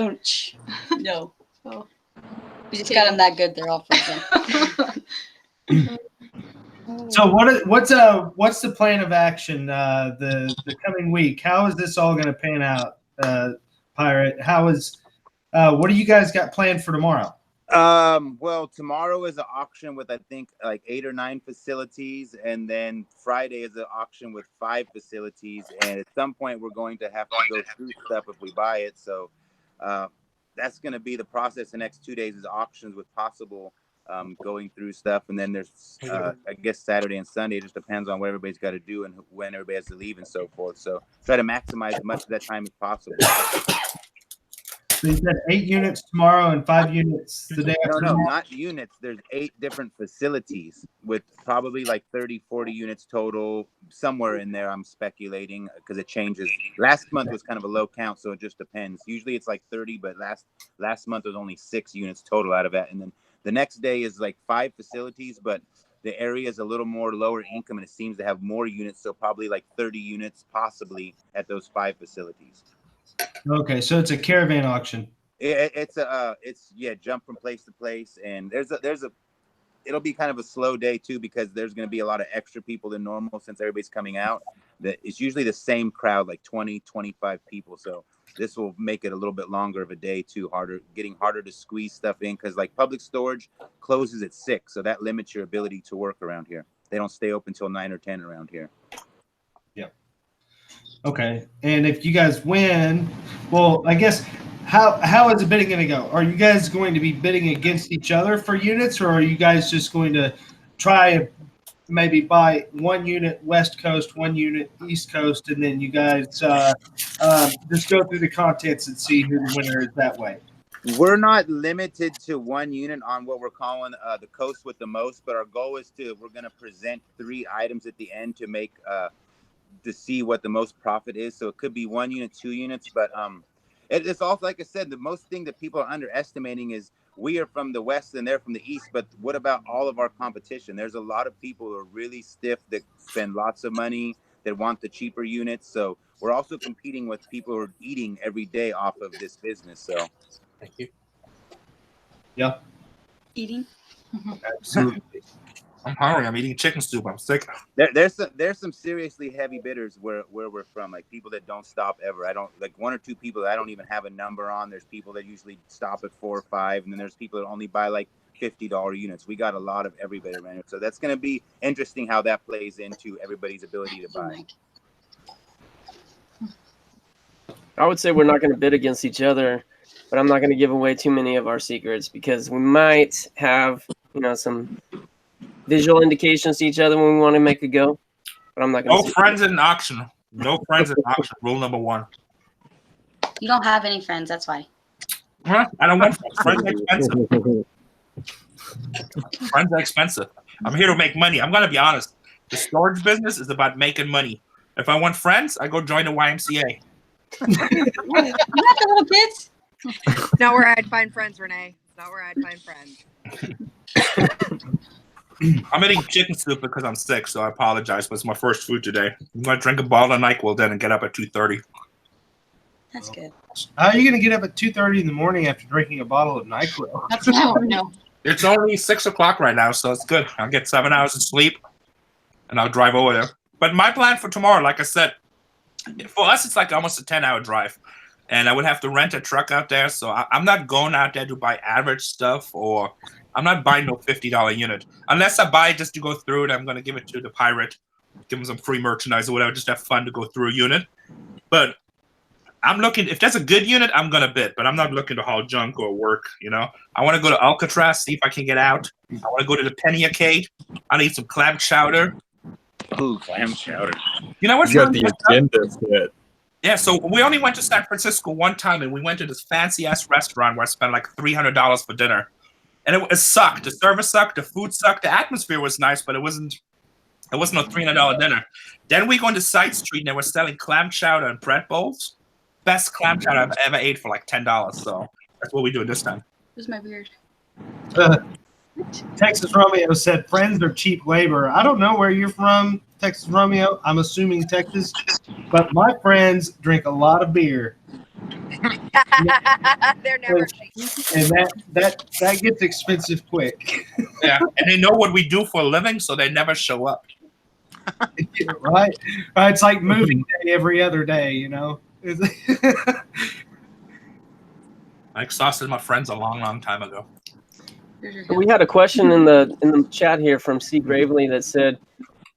no. Oh. We just got them that good. They're all frozen. So what's the plan of action the coming week? How is this all going to pan out, Pirate? What do you guys got planned for tomorrow? Well, tomorrow is an auction with I think like 8 or 9 facilities, and then Friday is an auction with 5 facilities. And at some point, we're going to have to go through stuff if we buy it. So that's going to be the process. The next 2 days is auctions with possible going through stuff, and then there's I guess Saturday and Sunday. It just depends on what everybody's got to do and when everybody has to leave and so forth. So try to maximize as much of that time as possible. So you said 8 units tomorrow and 5 units the day after. No, not units. There's 8 different facilities with probably like 30, 40 units total, somewhere in there. I'm speculating because it changes. Last month was kind of a low count, so it just depends. Usually it's like 30, but last month was only 6 units total out of that. And then the next day is like 5 facilities, but the area is a little more lower income and it seems to have more units, so probably like 30 units possibly at those 5 facilities. Okay, so it's a caravan auction. It's jump from place to place, and it'll be kind of a slow day too because there's going to be a lot of extra people than normal since everybody's coming out. It's usually the same crowd, like 20, 25 people. So this will make it a little bit longer of a day too, getting harder to squeeze stuff in because like public storage closes at 6, so that limits your ability to work around here. They don't stay open till 9 or 10 around here. Okay, and if you guys win, well, I guess how is the bidding going to go? Are you guys going to be bidding against each other for units, or are you guys just going to try and maybe buy 1 unit West Coast, 1 unit East Coast, and then you guys just go through the contents and see who the winner is that way? We're not limited to 1 unit on what we're calling the coast with the most, but our goal is we're going to present 3 items at the end to make to see what the most profit is. So it could be 1 unit, 2 units, but it's also, like I said, the most thing that people are underestimating is we are from the West and they're from the East, but what about all of our competition? There's a lot of people who are really stiff that spend lots of money, that want the cheaper units. So we're also competing with people who are eating every day off of this business. So Thank you. Yeah. Eating. Absolutely. I'm hungry. I'm eating chicken soup. I'm sick. There's some seriously heavy bidders where we're from, like people that don't stop ever. I don't like 1 or 2 people that I don't even have a number on. There's people that usually stop at 4 or 5, and then there's people that only buy like $50 units. We got a lot of everybody around here, so that's going to be interesting how that plays into everybody's ability to buy. I would say we're not going to bid against each other, but I'm not going to give away too many of our secrets because we might have, some visual indications to each other when we want to make a go. But I'm not going to. No friends in auction. No friends in auction. Rule number 1. You don't have any friends, that's why. Huh? I don't want friends. Friends are expensive. Friends are expensive. I'm here to make money. I'm going to be honest. The storage business is about making money. If I want friends, I go join the YMCA. You got the little kids? It's not where I'd find friends, Rene. It's not where I'd find friends. I'm eating chicken soup because I'm sick, so I apologize, but it's my first food today. I'm going to drink a bottle of NyQuil then and get up at 2:30. That's good. How are you going to get up at 2:30 in the morning after drinking a bottle of NyQuil? That's what I want to know. It's only 6 o'clock right now, so it's good. I'll get 7 hours of sleep, and I'll drive over there. But my plan for tomorrow, like I said, for us, it's like almost a 10-hour drive. And I would have to rent a truck out there, so I'm not going out there to buy average stuff, or I'm not buying no $50 unit. Unless I buy just to go through it, I'm going to give it to the pirate, give him some free merchandise or whatever, just have fun to go through a unit. But I'm looking, if there's a good unit, I'm going to bid, but I'm not looking to haul junk or work, I want to go to Alcatraz, see if I can get out. I want to go to the Penny Arcade. I need some clam chowder. Ooh, clam chowder. You know what's You got the agenda set. Yeah, so we only went to San Francisco one time, and we went to this fancy-ass restaurant where I spent like $300 for dinner. And it sucked. The service sucked. The food sucked. The atmosphere was nice, but it wasn't a $300 dinner. Then we go into Side Street, and they were selling clam chowder and bread bowls. Best clam chowder I've ever ate for like $10. So that's what we do this time. Where's my beard? Texas Romeo said, friends are cheap labor. I don't know where you're from, Texas Romeo. I'm assuming Texas. But my friends drink a lot of beer. They're never cheap. And that gets expensive quick. Yeah, and they know what we do for a living, so they never show up. Right? It's like moving day every other day, I exhausted my friends a long, long time ago. We had a question in the chat here from C. Gravely that said,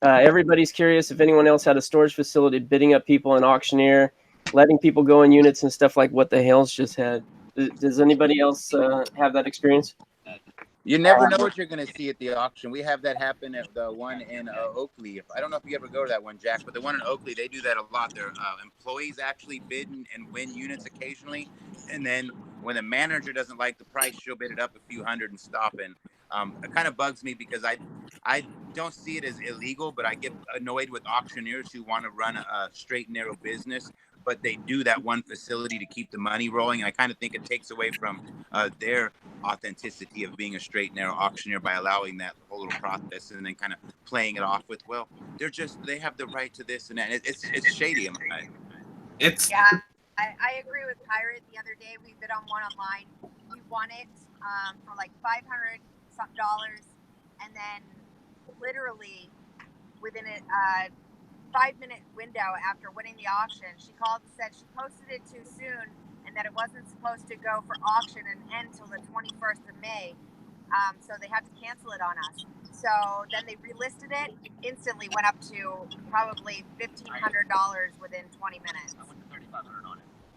everybody's curious if anyone else had a storage facility bidding up people in auctioneer, letting people go in units and stuff like what the Hales just had. Does anybody else have that experience? You never know what you're going to see at the auction. We have that happen at the one in Oakley. I don't know if you ever go to that one, Jack, but the one in Oakley, they do that a lot. Their employees actually bid and win units occasionally. And then when the manager doesn't like the price, she'll bid it up a few hundred and stop. And it kind of bugs me because I don't see it as illegal, but I get annoyed with auctioneers who want to run a straight and narrow business, but they do that one facility to keep the money rolling. And I kind of think it takes away from their authenticity of being a straight and narrow auctioneer by allowing that whole little process and then kind of playing it off with, well, they have the right to this and that. It's shady. Yeah, I agree with Pirate. The other day we bid on one online. We won it for like $500 something, and then literally within a 5-minute window after winning the auction, she called and said she posted it too soon and that it wasn't supposed to go for auction and end till the 21st of May. So they had to cancel it on us. So then they relisted it, instantly went up to probably $1,500 within 20 minutes.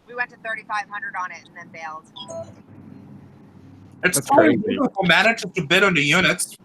We went to $3,500 on it and then bailed. It's crazy. For managers to bid on the units,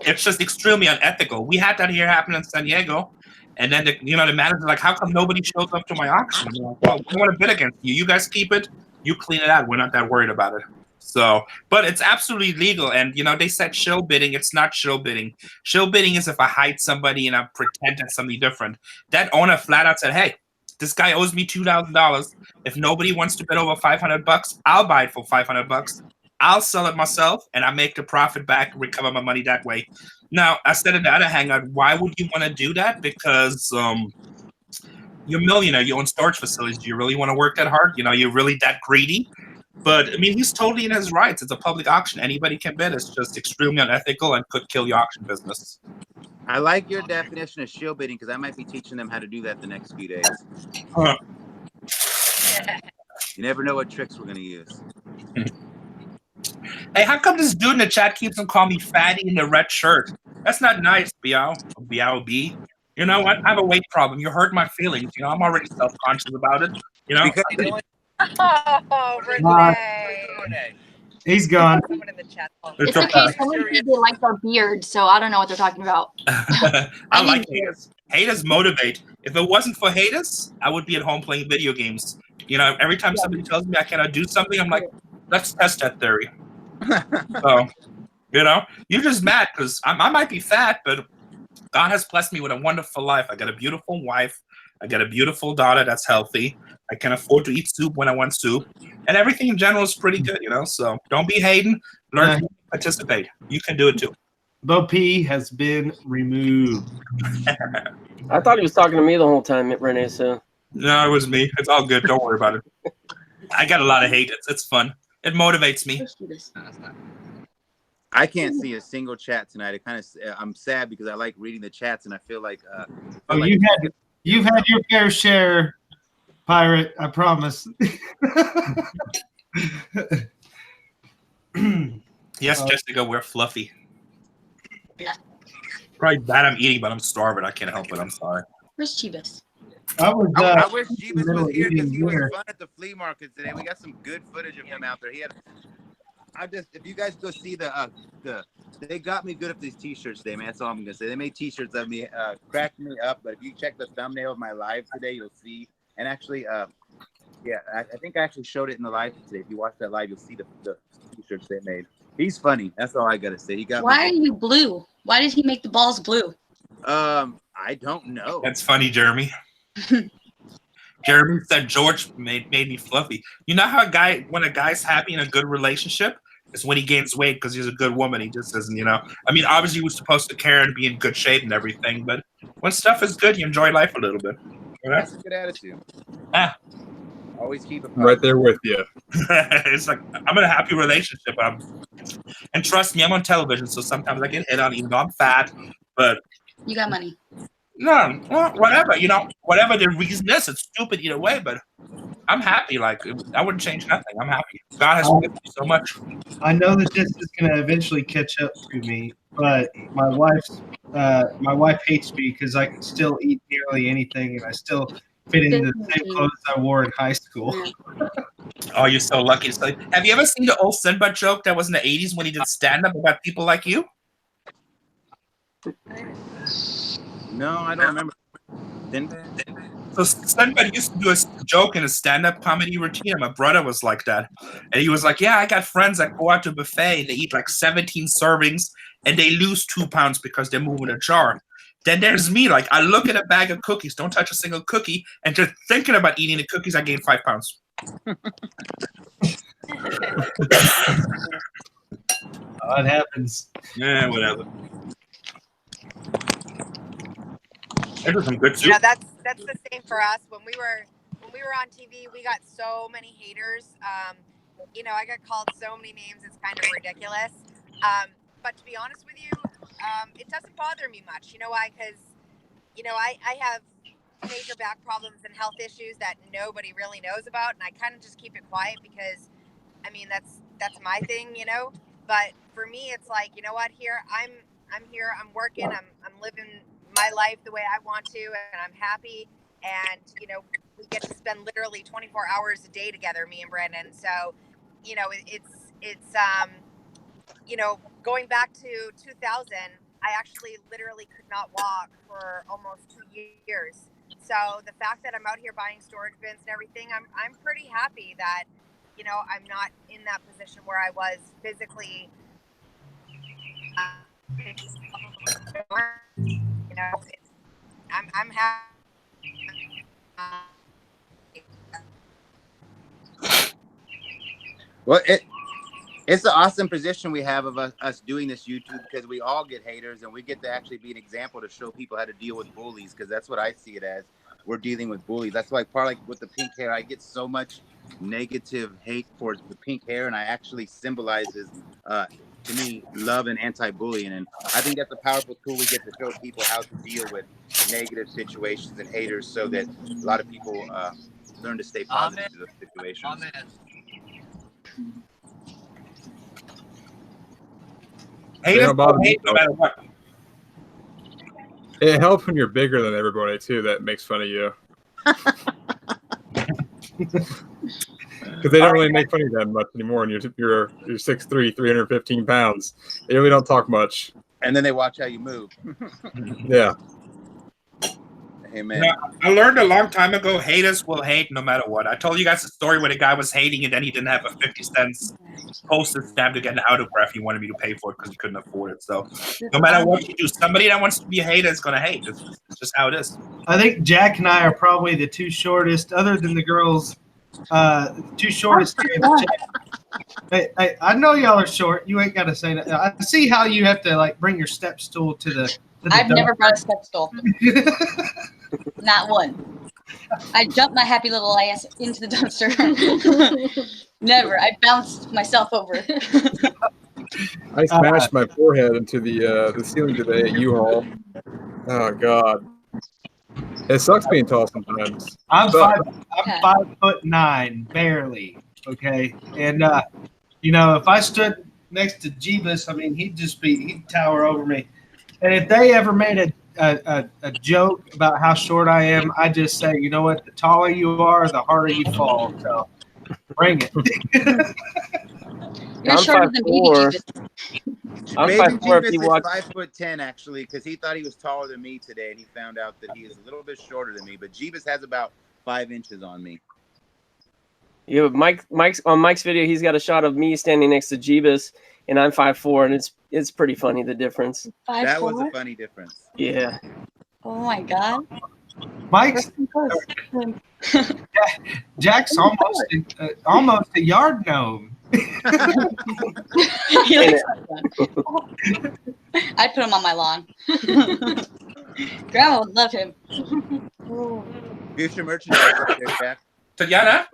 it's just extremely unethical. We had that here happen in San Diego. And then the manager's like, how come nobody shows up to my auction? I'm like, well, we want to bid against you. You guys keep it. You clean it out. We're not that worried about it. So, but it's absolutely legal. And, they said shill bidding. It's not shill bidding. Shill bidding is if I hide somebody and I pretend that's something different. That owner flat out said, hey, this guy owes me $2,000. If nobody wants to bid over $500, I'll buy it for $500. I'll sell it myself and I make the profit back, recover my money that way. Now, I said in the other hangout, why would you want to do that? Because you're a millionaire, you own storage facilities. Do you really want to work that hard? You're really that greedy? But, he's totally in his rights. It's a public auction. Anybody can bid. It's just extremely unethical and could kill your auction business. I like your definition of shill bidding because I might be teaching them how to do that the next few days. You never know what tricks we're going to use. Hey, how come this dude in the chat keeps on calling me fatty in the red shirt? That's not nice, B-O-B. You know what? I have a weight problem. You hurt my feelings. I'm already self-conscious about it. Oh, Rene. He's gone. Someone in the chat. It's okay. Someone said they like our beard, so I don't know what they're talking about. I like haters. Haters motivate. If it wasn't for haters, I would be at home playing video games. Every time somebody tells me I cannot do something, I'm like, let's test that theory. So, you're just mad because I might be fat, but God has blessed me with a wonderful life. I got a beautiful wife. I got a beautiful daughter that's healthy. I can afford to eat soup when I want soup. And everything in general is pretty good, So don't be hating. Learn to participate. You can do it too. Bo P has been removed. I thought he was talking to me the whole time, Rene. So. No, it was me. It's all good. Don't worry about it. I got a lot of hate. It's fun. It motivates me. I can't see a single chat tonight. I'm sad because I like reading the chats and I feel like you've had your fair share, Pirate, I promise. Yes, Jessica, we're fluffy. Probably bad I'm eating, but I'm starving. I can't help it. I'm sorry. Where's Chivas? I wish Jeebus was here because he was fun at the flea market today. We got some good footage of him out there. If you guys go see they got me good at these t-shirts today, man. That's all I'm gonna say. They made t-shirts of me, cracked me up. But if you check the thumbnail of my live today, you'll see. And actually, I think I actually showed it in the live today. If you watch that live, you'll see the t-shirts they made. He's funny. That's all I gotta say. Why are you blue? Why did he make the balls blue? I don't know. That's funny, Jeremy. Jeremy said George made me fluffy. You know how when a guy's happy in a good relationship, it's when he gains weight because he's a good woman. He just doesn't, obviously we're supposed to care and be in good shape and everything, but when stuff is good, you enjoy life a little bit. That's a good attitude. Always keep it right there with you. It's like I'm in a happy relationship. And trust me, I'm on television, so sometimes I get hit on even though I'm fat, but you got money. No, well, whatever, whatever the reason is, it's stupid either way, but I'm happy. Like I wouldn't change nothing. I'm happy. God has given me so much. I know that this is going to eventually catch up to me, but my wife hates me because I can still eat nearly anything, and I still fit into the same clothes I wore in high school. Oh, you're so lucky. So, have you ever seen the old Sinbad joke that was in the 80s when he did stand-up about people like you? No, I don't remember. So Sinbad used to do a joke in a stand-up comedy routine, and my brother was like that. And he was like, yeah, I got friends that go out to a buffet, and they eat like 17 servings, and they lose 2 pounds because they're moving a jar. Then there's me, like, I look at a bag of cookies, don't touch a single cookie, and just thinking about eating the cookies, I gain 5 pounds. It happens. Yeah, whatever. There's some good soup. You know, that's the same for us. When we were on TV, we got so many haters. You know, I got called so many names. It's kind of ridiculous. But to be honest with you, it doesn't bother me much. You know why? Because, you know, I have major back problems and health issues that nobody really knows about, and I kind of just keep it quiet because, I mean, that's my thing, you know. But for me, it's like, you know what? Here, I'm here. I'm working. I'm living my life the way I want to, and I'm happy. And you know, we get to spend literally 24 hours a day together, me and Brandon. So, you know, it's you know, going back to 2000, I actually literally could not walk for almost 2 years. So the fact that I'm out here buying storage bins and everything, I'm pretty happy that, you know, I'm not in that position where I was physically. You know, I'm happy. Well, it's an awesome position we have of us doing this YouTube, because we all get haters, and we get to actually be an example to show people how to deal with bullies, because that's what I see it as. We're dealing with bullies. That's why part like with the pink hair, I get so much negative hate for the pink hair, and I actually symbolizes to me love and anti-bullying, and I think that's a powerful tool we get to show people how to deal with negative situations and haters, so that a lot of people learn to stay positive to those situations. Hate no matter what. It helps when you're bigger than everybody too. That makes fun of you. Because they don't really make fun of you that much anymore. And you're 6'3", 315 pounds. They really don't talk much. And then they watch how you move. Yeah. Amen. You know, I learned a long time ago, haters will hate no matter what. I told you guys the story where the guy was hating and then he didn't have a 50 cents postage stamp to get an autograph. He wanted me to pay for it because he couldn't afford it. So no matter what you do, somebody that wants to be a hater is going to hate. It's just how it is. I think Jack and I are probably the two shortest, other than the girls, two shortest. Hey, I know y'all are short. You ain't got to say that. I see how you have to like bring your step stool to the I've never brought a step stool. Not one. I jumped my happy little ass into the dumpster. Never. I bounced myself over. I smashed my forehead into the ceiling today at U-Haul. Oh God. It sucks being tall sometimes. I'm 5'9", barely. Okay, and you know, if I stood next to Jeebus, I mean, he'd tower over me. And if they ever made a joke about how short I am, I just say, you know what? The taller you are, the harder you fall. So bring it. You're shorter than Baby Jeebus. Baby Jeebus is 5'10", actually, because he thought he was taller than me today, and he found out that he is a little bit shorter than me. But Jeebus has about 5 inches on me. Yeah, Mike's video, he's got a shot of me standing next to Jeebus, and I'm 5'4", and it's pretty funny, the difference. 5'4"? That was a funny difference. Yeah. Oh my God. Mike's Jack's almost a yard gnome. I'd put him on my lawn. Grandma would love him. Future merchandise up there, Jack. Tatiana?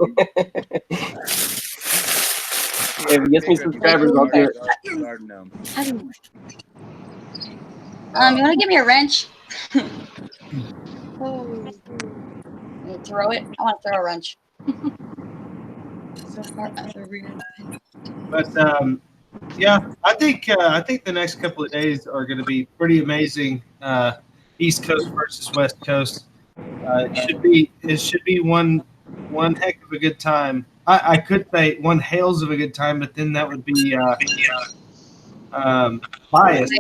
If you get me subscribers, I'll do it. You want to give me a wrench? You throw it? I want to throw a wrench. So far out the rear. But yeah, I think the next couple of days are going to be pretty amazing. East Coast versus West Coast. It should be one heck of a good time. I could say one hails of a good time, but then that would be biased.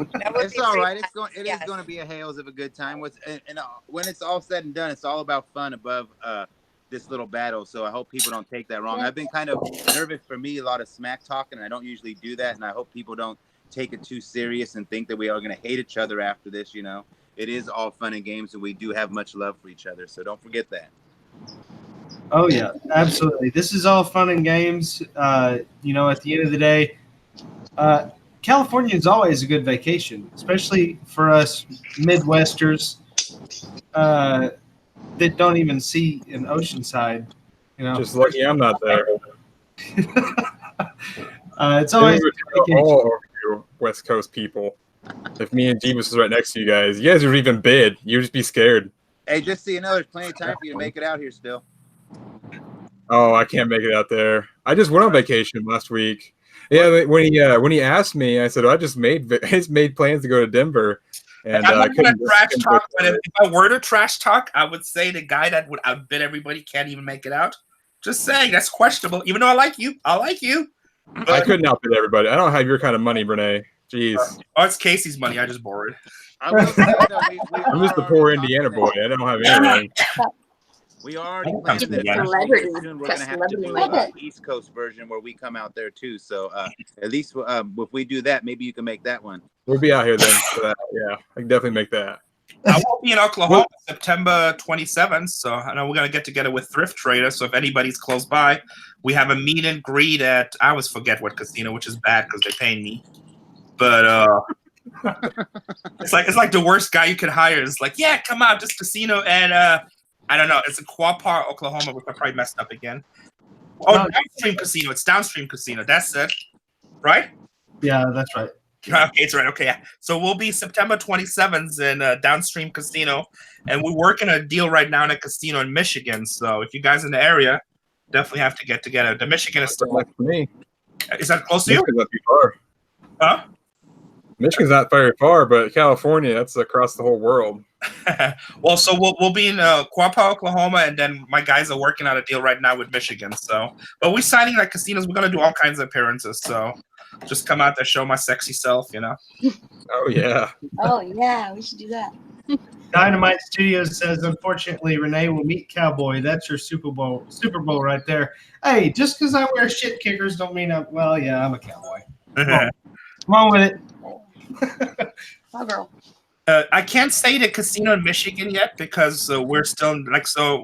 It's all right. It is going to be a hails of a good time. When it's all said and done, it's all about fun above this little battle. So I hope people don't take that wrong. I've been kind of nervous for me, a lot of smack talking, and I don't usually do that. And I hope people don't take it too serious and think that we are going to hate each other after this. You know, it is all fun and games, and we do have much love for each other. So don't forget that. Oh yeah, absolutely. This is all fun and games. You know, at the end of the day, California is always a good vacation, especially for us Midwesters that don't even see an Oceanside. You know, Just lucky I'm not there. It's always all of you West Coast people. If me and Jeebus was right next to you guys would even bid. You'd just be scared. Hey, just so you know, there's plenty of time for you to make it out here still. Oh, I can't make it out there. I just went on vacation last week. Yeah, when he asked me, I said, I just made plans to go to Denver. And I'm not going to trash talk, but it. if I were to trash talk, I would say the guy that would outbid everybody can't even make it out. Just saying, that's questionable. Even though I like you. But I couldn't outbid everybody. I don't have your kind of money, Rene. Jeez. It's Casey's money. I just borrow it. I'm just a poor Indiana boy. I don't have anything. We already planned that soon we're going to have to do an East Coast version where we come out there too. So at least if we do that, maybe you can make that one. We'll be out here then for that. Yeah, I can definitely make that. I won't be in Oklahoma September 27th, so I know we're going to get together with Thrift Trader. So if anybody's close by, we have a meet and greet at, I always forget what casino, which is bad because they're paying me. But it's like the worst guy you could hire. It's like, yeah, come out, this casino, and I don't know. It's in Quapaw, Oklahoma, which I probably messed up again. Oh, Downstream Casino. It's Downstream Casino. That's it, right? Yeah, that's right. Okay, it's right. Okay, yeah. So we'll be September 27th in Downstream Casino, and we're working a deal right now in a casino in Michigan. So if you guys in the area, definitely have to get together. The Michigan is still like me. Is that close to you? Michigan's not too far. Huh? Michigan's not very far, but California, that's across the whole world. Well, so we'll be in Quapaw, Oklahoma, and then my guys are working on a deal right now with Michigan. So, but we're signing like casinos. We're gonna do all kinds of appearances. So, just come out there, show my sexy self, you know. Oh yeah. Oh yeah, we should do that. Dynamite Studios says, unfortunately, Rene will meet Cowboy. That's your Super Bowl right there. Hey, just because I wear shit kickers don't mean I'm a cowboy. Come on with it. Oh, girl. I can't say the casino in Michigan yet because we're still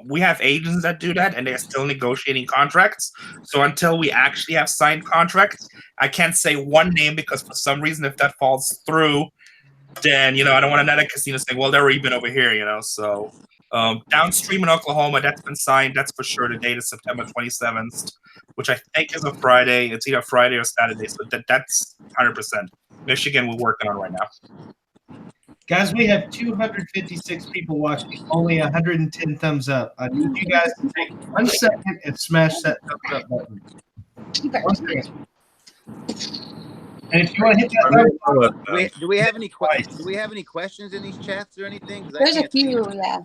we have agents that do that and they're still negotiating contracts. So until we actually have signed contracts, I can't say one name because for some reason, if that falls through, then, I don't want another casino saying, well, they're even over here, So Downstream in Oklahoma, that's been signed. That's for sure. The date is September 27th, which I think is a Friday. It's either Friday or Saturday. So that's 100%. Michigan, we're working on right now. Guys, we have 256 people watching, only 110 thumbs up. I need you guys to take 1 second and smash that thumbs up button. 1 second. And if you want to hit that thumbs up, do we have any questions? Do we have any questions in these chats or anything? There's a few, yeah.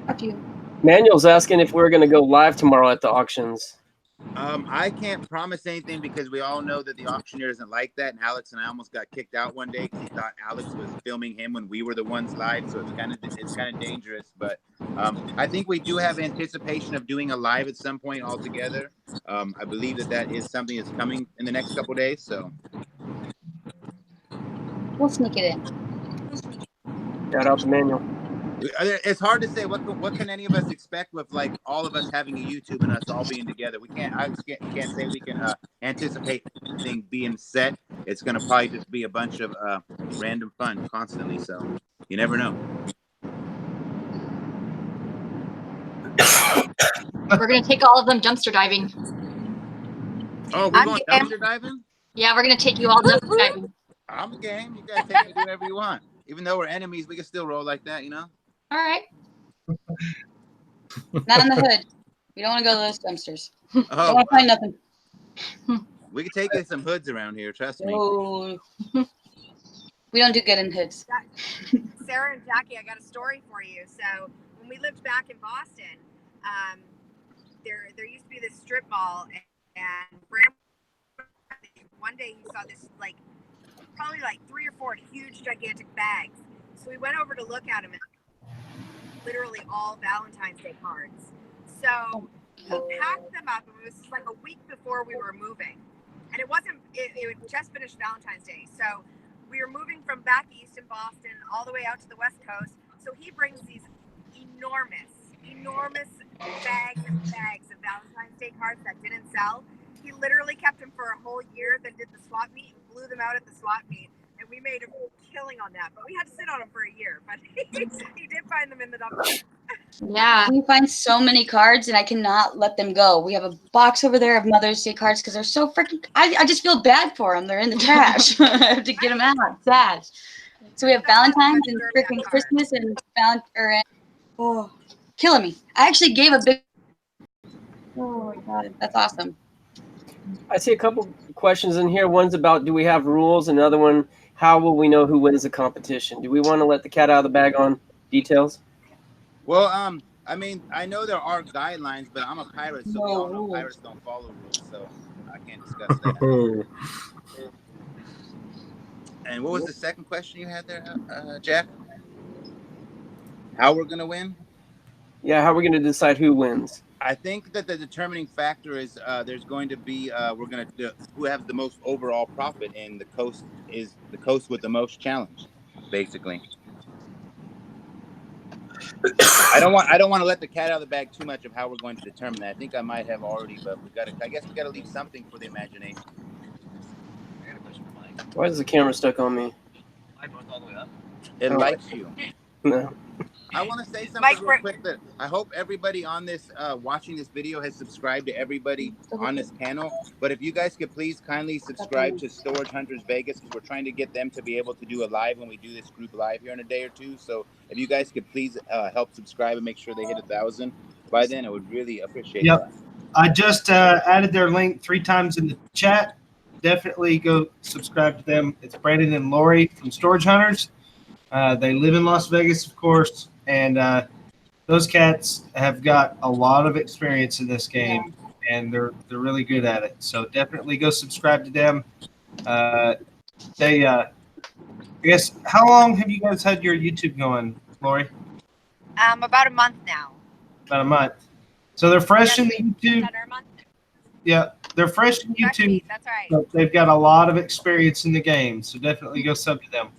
A few. Manuel's asking if we're going to go live tomorrow at the auctions. I can't promise anything because we all know that the auctioneer doesn't like that. And Alex and I almost got kicked out one day because he thought Alex was filming him when we were the ones live. So it's kind of dangerous. But I think we do have anticipation of doing a live at some point altogether. I believe that is something that's coming in the next couple of days. So we'll sneak it in. Shout out to Manuel. It's hard to say what can any of us expect with like all of us having a YouTube and us all being together. I can't say we can anticipate anything being set. It's gonna probably just be a bunch of random fun constantly. So you never know. We're gonna take all of them dumpster diving. Oh, we're going dumpster diving? Yeah, we're gonna take you all dumpster diving. I'm game. You guys take me do whatever you want. Even though we're enemies, we can still roll like that, All right. Not in the hood. We don't want to go to those dumpsters. Don't Oh, want to find nothing. we could take some hoods around here. Trust me. Oh. We don't do good in hoods. Sarah and Jackie, I got a story for you. So when we lived back in Boston, there used to be this strip mall, and one day he saw this probably 3 or 4 huge gigantic bags. So we went over to look at them, and literally all Valentine's Day cards. So he packed them up, and it was like a week before we were moving, and it had just finished Valentine's Day. So we were moving from back east in Boston all the way out to the West Coast. So he brings these enormous bags and bags of Valentine's Day cards that didn't sell. He literally kept them for a whole year, then did the swap meet and blew them out at the swap meet. And we made a killing on that. But we had to sit on them for a year. But he did find them in the dumpster. Yeah. We find so many cards, and I cannot let them go. We have a box over there of Mother's Day cards because they're so freaking. I just feel bad for them. They're in the trash. I have to get them out. It's sad. So we have Valentine's and freaking Christmas and killing me. I actually gave a big. Oh my god, that's awesome. I see a couple questions in here. One's about, do we have rules? Another one, how will we know who wins the competition? Do we want to let the cat out of the bag on details? Well, I mean, I know there are guidelines, but I'm a pirate, so we all know pirates don't follow rules, so I can't discuss that. And what was the second question you had there, Jack? How we're gonna win? Yeah, how are we going to decide who wins? I think that the determining factor is there's going to be we're going to do who has the most overall profit, and the coast is the coast with the most challenge, basically. I don't want to let the cat out of the bag too much of how we're going to determine that. I think I might have already, but I guess we got to leave something for the imagination. Why is the camera stuck on me? It likes you. No. I want to say something real quick that I hope everybody on this watching this video has subscribed to everybody on this panel. But if you guys could please kindly subscribe to Storage Hunters Vegas, because we're trying to get them to be able to do a live when we do this group live here in a day or two. So if you guys could please help subscribe and make sure they hit 1,000 by then, I would really appreciate that. I just added their link 3 times in the chat. Definitely go subscribe to them. It's Brandon and Lori from Storage Hunters. They live in Las Vegas, of course, and those cats have got a lot of experience in this game, and they're really good at it. So definitely go subscribe to them. I guess, how long have you guys had your YouTube going, Lori? About a month now. About a month. So they're fresh in the YouTube. Yeah, they're fresh in YouTube. That's right. But they've got a lot of experience in the game, so definitely go sub to them.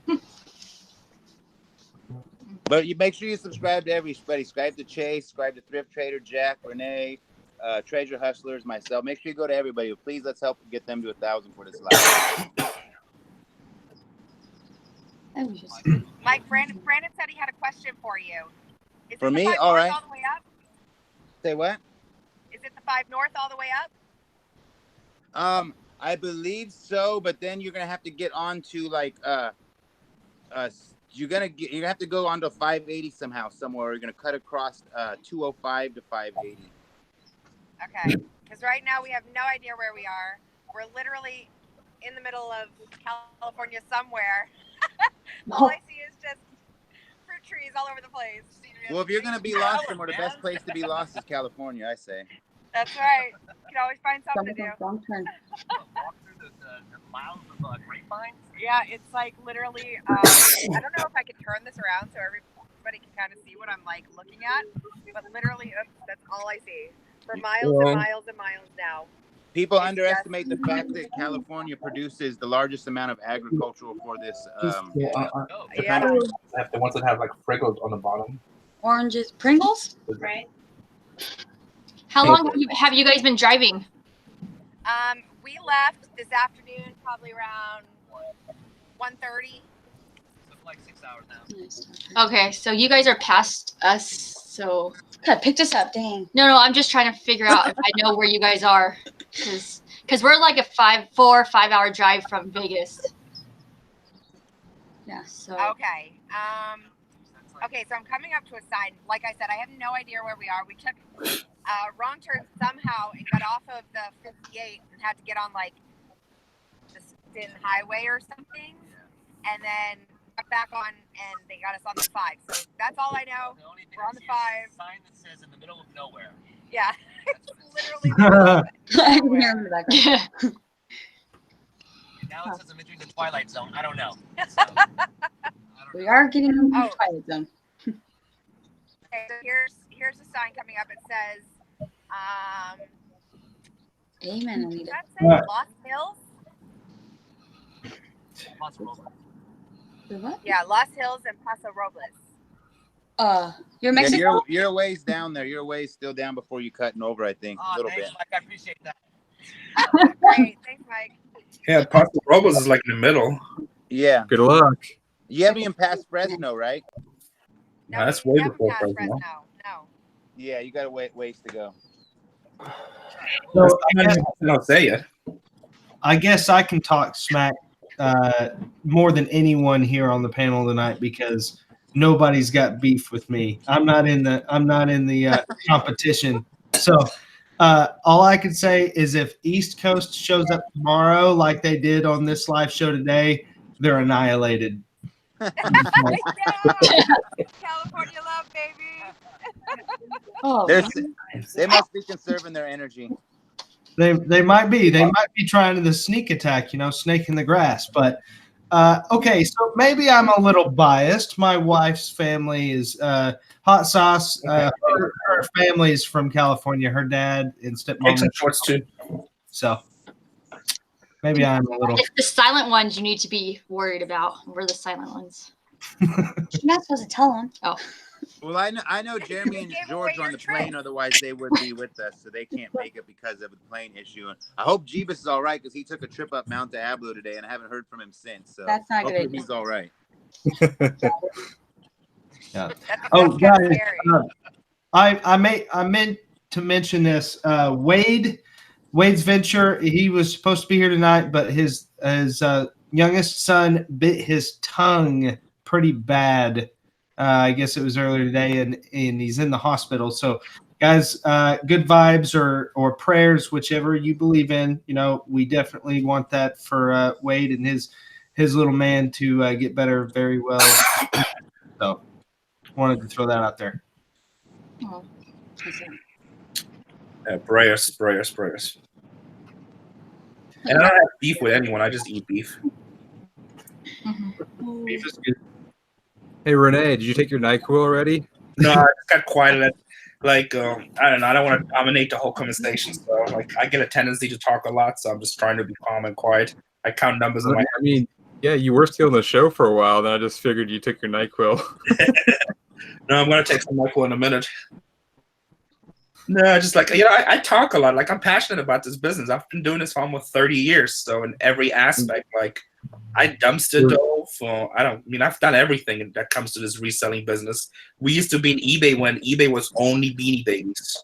But you make sure you subscribe to everybody. Subscribe to Chase, subscribe to Thrift Trader, Jack, Rene, Treasure Hustlers, myself. Make sure you go to everybody. Please, let's help get them to 1,000 for this live. Mike, Brandon said he had a question for you. Is for it me, the 5 all north right. All the way up? Say what? Is it the 5 north all the way up? I believe so, but then you're gonna have to get onto you're gonna have to go onto 580 somewhere. You're gonna cut across 205 to 580. Okay, because right now we have no idea where we are. We're literally in the middle of California somewhere. All I see is just fruit trees all over the place. Well, if you're gonna be lost somewhere, the best place to be lost is California, I say. That's right. You can always find something to do. Wrong turn. Yeah, it's like literally. I don't know if I can turn this around so everybody can kind of see what I'm like looking at, but literally, that's all I see for miles and miles and miles now. People underestimate the fact that California produces the largest amount of agricultural for this. Yeah. The ones that have like freckles on the bottom. Oranges, Pringles. Right. How long have you guys been driving? We left this afternoon, probably around 1:30. So like 6 hours now. Okay, so you guys are past us. So God, picked us up. Dang. no, I'm just trying to figure out if I know where you guys are, because we're like a 4 or 5 hour drive from Vegas. Yeah. So. Okay. Okay, so I'm coming up to a sign. Like I said, I have no idea where we are. We took wrong turn somehow and got off of the 58 and had to get on like the Stin Highway or something, and then got back on and they got us on the 5. So that's all I know. We're on the 5. Sign that says in the middle of nowhere. Yeah, it's literally the middle of I nowhere. remember that guy. And now it says I'm entering the Twilight Zone. I don't know. So, We are getting into the Oh. Twilight Zone. Okay, so here's a sign coming up. It says, Amen, does Anita. that say Los Hills? The what? Yeah, Los Hills and Paso Robles. You're Yeah, Mexico? you're a ways down there. You're a ways still down before you cutting over, I think. A little thanks, bit. Mike. I appreciate that. Great, thanks, Mike. Yeah, Paso Robles is like in the middle. Yeah. Good luck. You haven't even passed Fresno, right? No, That's you way haven't before passed Fresno. No. Yeah, you got a ways to go. So I'll say it. I guess I can talk smack more than anyone here on the panel tonight because nobody's got beef with me. I'm not in the competition. So all I can say is if East Coast shows up tomorrow like they did on this live show today, they're annihilated. California love, baby. Oh, They must be conserving their energy. They might be. They might be trying the sneak attack, snake in the grass. But okay, so maybe I'm a little biased. My wife's family is hot sauce. Her family is from California. Her dad and stepmom. Shorts too. So maybe I'm a little. It's the silent ones you need to be worried about. We're the silent ones. you're not supposed to tell them. Oh. Well, I know Jeremy and George are on the plane, otherwise they would be with us, so they can't make it because of the plane issue. And I hope Jeebus is all right because he took a trip up Mount Diablo today, and I haven't heard from him since. So That's not hopefully good. he's all right. Yeah. That's Oh, kinda guys, scary. I meant to mention this. Wade's venture. He was supposed to be here tonight, but his youngest son bit his tongue pretty bad. I guess it was earlier today, and he's in the hospital. So, guys, good vibes or prayers, whichever you believe in. We definitely want that for Wade and his little man to get better very well. So, wanted to throw that out there. Oh, Prayers. And I don't have beef with anyone. I just eat beef. Beef is good. Hey, Rene, did you take your NyQuil already? No, I just got quiet. I don't know. I don't want to dominate the whole conversation. So, I get a tendency to talk a lot. So I'm just trying to be calm and quiet. I count numbers in my head. I mean, yeah, you were still on the show for a while. Then I just figured you took your NyQuil. No, I'm going to take some NyQuil in a minute. No, just I talk a lot. I'm passionate about this business. I've been doing this for almost 30 years. So in every aspect, I dumpster dove. I've done everything that comes to this reselling business. We used to be in eBay when eBay was only Beanie Babies.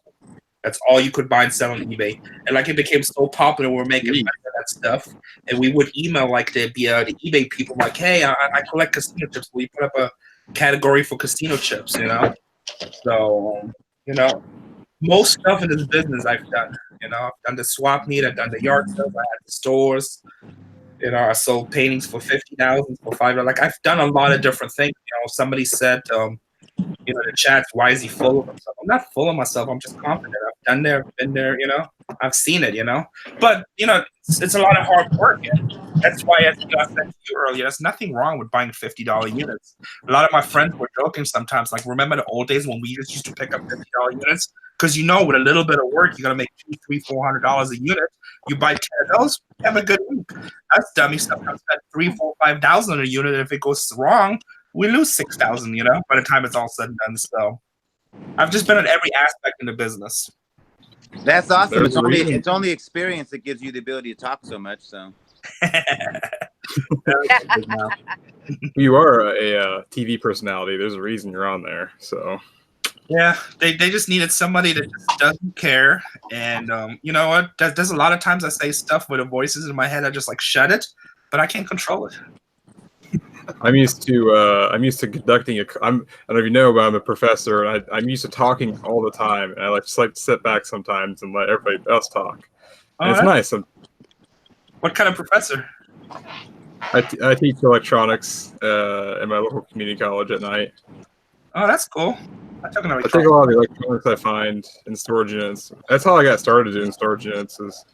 That's all you could buy and sell on eBay. And it became so popular, we're making money of that stuff. And we would email the eBay people hey, I collect casino chips. Will you put up a category for casino chips? So most stuff in this business I've done. I've done the swap meet, I've done the yard sales, I had the stores. I sold paintings for $50,000 for $5. I've done a lot of different things. Somebody said, in the chat, why is he full of himself? I'm not full of myself. I'm just confident. I've done there, been there. I've seen it. But it's a lot of hard work. And that's why, as I said to you earlier, there's nothing wrong with buying $50 units. A lot of my friends were joking sometimes. Remember the old days when we used to pick up $50 units? Because with a little bit of work, you're gonna make $200, $300, $400 a unit. You buy 10 of those, you have a good week. That's dummy stuff. I spend $3,000, $4,000, $5,000 on a unit. If it goes wrong, we lose $6,000. By the time it's all said and done. So I've just been in every aspect in the business. That's awesome. There's It's only experience that gives you the ability to talk so much. So You are a TV personality. There's a reason you're on there. So yeah, they just needed somebody that just doesn't care. And you know what? There's a lot of times I say stuff with the voices in my head. I just shut it, but I can't control it. I'm used to conducting I don't know if you know, but I'm a professor, and I'm used to talking all the time. And I just like to sit back sometimes and let everybody else talk. And Oh, it's nice. what kind of professor? I teach electronics in my local community college at night. Oh, that's cool. I take a lot of the electronics I find in storage units. That's how I got started doing storage units. Is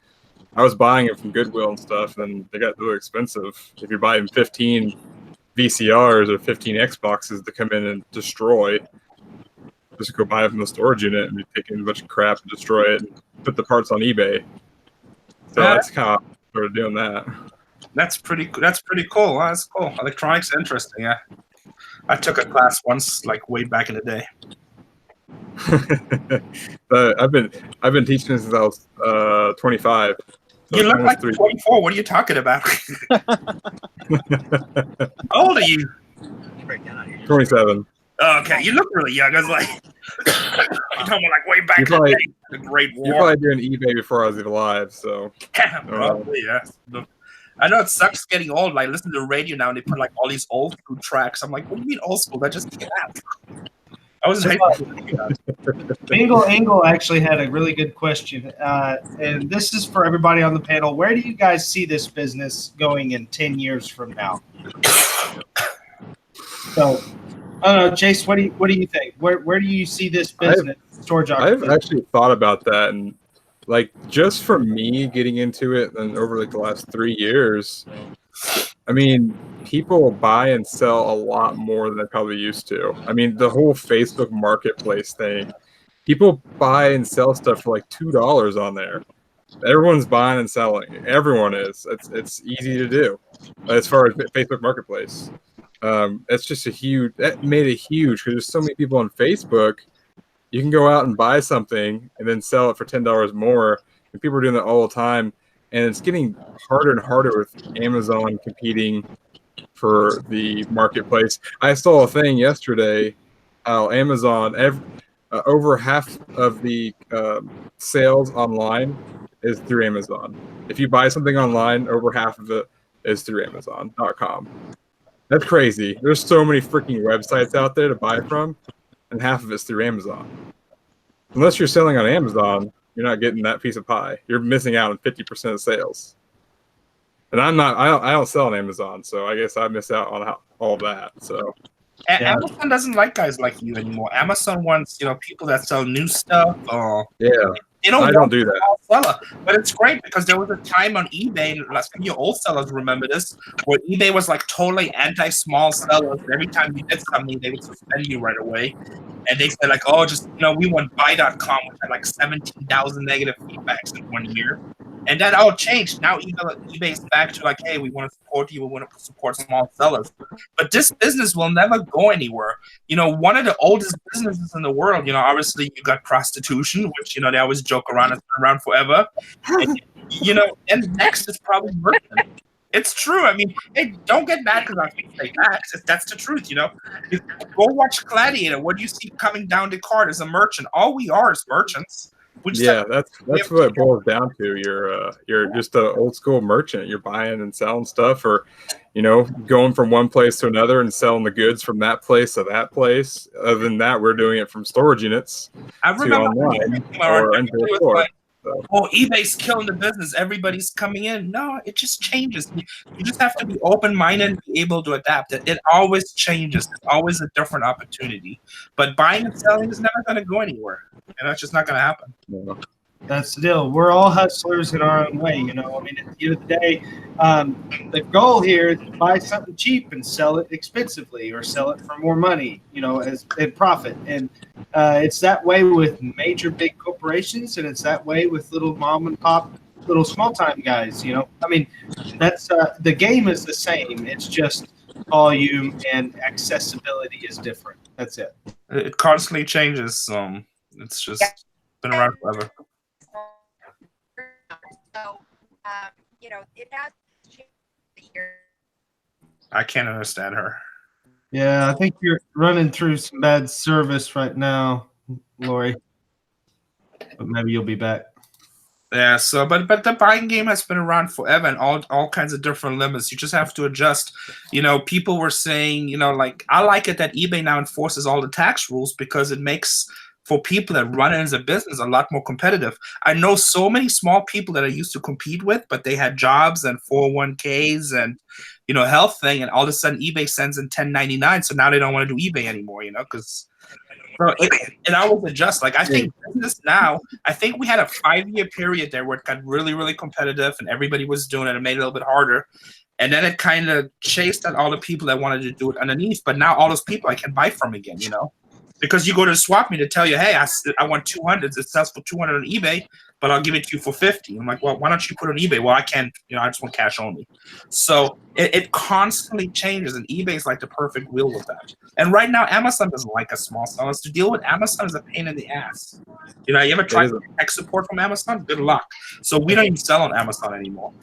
I was buying it from Goodwill and stuff, and they got really expensive. If you're buying 15 VCRs or 15 Xboxes to come in and destroy, just go buy it from the storage unit and be taking a bunch of crap and destroy it and put the parts on eBay. So that's how I started doing that. That's pretty cool. That's cool. Electronics are interesting. Yeah, I took a class once, like way back in the day. But I've been teaching since I was 25. So you look like 24. What are you talking about? How old are you? 27. Oh, okay, you look really young. I was like, you're talking about like way back in the day, the Great War. You're probably doing eBay before I was even alive, so. Yeah, probably, yeah. I know it sucks getting old. Like, listen to the radio now, and they put like all these old school tracks. I'm like, what do you mean old school? That just came out. I was in high school. Bingle Angle actually had a really good question, and this is for everybody on the panel. Where do you guys see this business going in 10 years from now? So, I don't know, Chase. What do you think? Where do you see this business? Storage auction. I've actually thought about that, and like just for me getting into it, and over like the last 3 years, I mean, people buy and sell a lot more than they probably used to. I mean, the whole Facebook Marketplace thing, people buy and sell stuff for like $2 on there. Everyone's buying and selling. Everyone is. It's easy to do as far as Facebook Marketplace. It's just that made it huge because there's so many people on Facebook. You can go out and buy something and then sell it for $10 more. And people are doing that all the time. And it's getting harder and harder with Amazon competing for the marketplace. I saw a thing yesterday how Amazon, over half of the sales online is through Amazon. If you buy something online, over half of it is through Amazon.com. That's crazy. There's so many freaking websites out there to buy from, and half of it's through Amazon. Unless you're selling on Amazon, you're not getting that piece of pie. You're missing out on 50% of sales. And I don't sell on Amazon, so I guess I miss out on all of that. So Amazon doesn't like guys like you anymore. Amazon wants, people that sell new stuff. Yeah. I don't do that. Seller. But it's great because there was a time on eBay, some of your old sellers remember this, where eBay was like totally anti-small sellers. Every time you did something, they would suspend you right away. And they said like, oh, just, we want buy.com, which had like 17,000 negative feedbacks in 1 year. And that all changed. Now eBay is back to like, hey, we want to support you. We want to support small sellers. But this business will never go anywhere. One of the oldest businesses in the world, obviously you got prostitution, which, they always joke around, it's been around forever. And, and next is probably merchant. It's true. I mean, hey, don't get mad because I say facts. That's the truth, Go watch Gladiator. What do you see coming down the card as a merchant? All we are is merchants. That's what it boils down to. You're just an old school merchant. You're buying and selling stuff, or going from one place to another and selling the goods from that place to that place. Other than that, we're doing it from storage units to online or into the store. Oh, eBay's killing the business. Everybody's coming in. No, it just changes. You just have to be open-minded and be able to adapt. It always changes. It's always a different opportunity. But buying and selling is never going to go anywhere. And that's just not going to happen. No. That's the deal. We're all hustlers in our own way, I mean, at the end of the day, the goal here is to buy something cheap and sell it expensively, or sell it for more money, as in profit. And it's that way with major big corporations, and it's that way with little mom and pop, little small time guys. I mean, that's the game is the same. It's just volume and accessibility is different. That's it. It constantly changes. It's just been around forever. So, it has changed here. I can't understand her. Yeah, I think you're running through some bad service right now, Lori. But maybe you'll be back. Yeah, so but the buying game has been around forever and all kinds of different limits. You just have to adjust. People were saying, like I like it that eBay now enforces all the tax rules because it makes for people that run it as a business a lot more competitive. I know so many small people that I used to compete with, but they had jobs and 401ks and health thing, and all of a sudden eBay sends in 1099, so now they don't want to do eBay anymore, because it always adjusts. Like I think business now, I think we had a 5-year period there where it got really, really competitive and everybody was doing it and made it a little bit harder. And then it kind of chased at all the people that wanted to do it underneath. But now all those people I can buy from again, because you go to the swap meet to tell you, hey, I want 200. It sells for 200 on eBay, but I'll give it to you for 50. I'm like, well, why don't you put it on eBay? Well, I can't, I just want cash only. So it constantly changes, and eBay is like the perfect wheel with that. And right now, Amazon doesn't like us small sellers. To deal with Amazon is a pain in the ass. You ever tried tech support from Amazon? Good luck. So we don't even sell on Amazon anymore.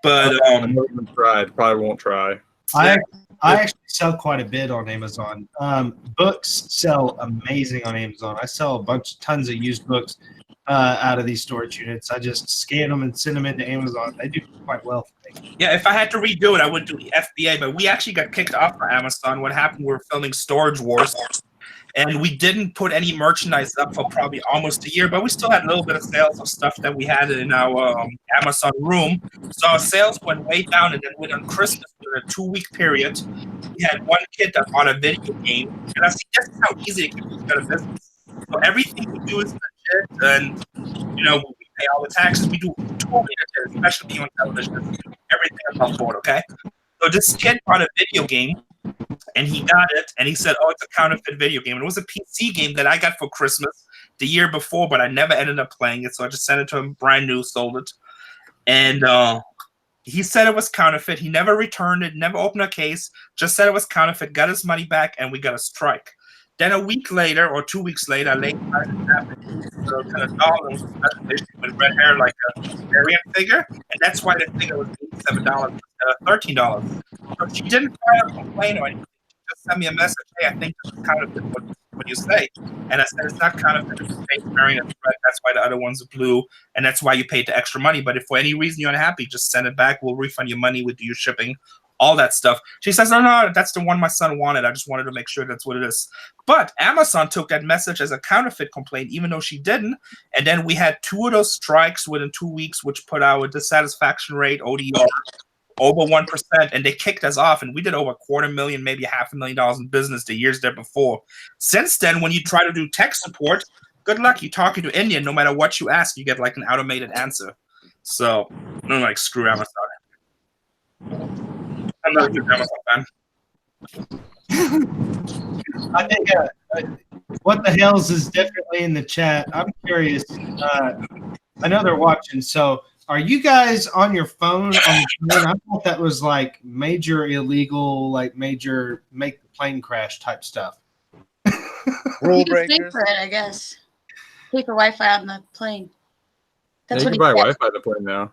But I never even tried. Probably won't try. I actually sell quite a bit on Amazon. Books sell amazing on Amazon. I sell tons of used books out of these storage units. I just scan them and send them into Amazon. They do quite well for me. Yeah, if I had to redo it, I would do FBA, but we actually got kicked off for Amazon. What happened, we were filming Storage Wars, and we didn't put any merchandise up for probably almost a year, but we still had a little bit of sales of stuff that we had in our Amazon room. So our sales went way down, and then within Christmas, in a 2-week period, we had one kid that bought a video game, and I see that's how easy it can be to get a business. So everything we do is legit, and we pay all the taxes. We do totally legit, especially on television. Everything above board, okay? So this kid bought a video game, and he got it, and he said, oh, it's a counterfeit video game. And it was a PC game that I got for Christmas the year before, but I never ended up playing it, so I just sent it to him brand new, sold it. And he said it was counterfeit. He never returned it, never opened a case, just said it was counterfeit, got his money back, and we got a strike. Then a week later, or 2 weeks later, kind of doll with red hair like a variant figure, and that's why the figure was $87 instead of $13. So she didn't try to complain or anything. She just sent me a message, hey, I think this is counterfeit. What do you say? And I said, it's not counterfeit. It's face variant. That's why the other ones are blue, and that's why you paid the extra money. But if for any reason you're unhappy, just send it back. We'll refund your money with your shipping. All that stuff. She says, no, that's the one my son wanted. I just wanted to make sure that's what it is. But Amazon took that message as a counterfeit complaint, even though she didn't. And then we had 2 of those strikes within 2 weeks, which put our dissatisfaction rate, ODR, over 1%. And they kicked us off. And we did over $250,000, maybe $500,000 in business the years there before. Since then, when you try to do tech support, good luck. You're talking to Indian. No matter what you ask, you get like an automated answer. So I'm like, screw Amazon. I'm not a good Amazon fan. I think what the hells is definitely in the chat. I'm curious. I know they're watching. So are you guys on your phone? On the plane? I thought that was like major illegal, like major make the plane crash type stuff. Rule You can pay breakers. for it, I guess. Pay for Wi-Fi on the plane. That's you what can he buy said. Wi-Fi to play now.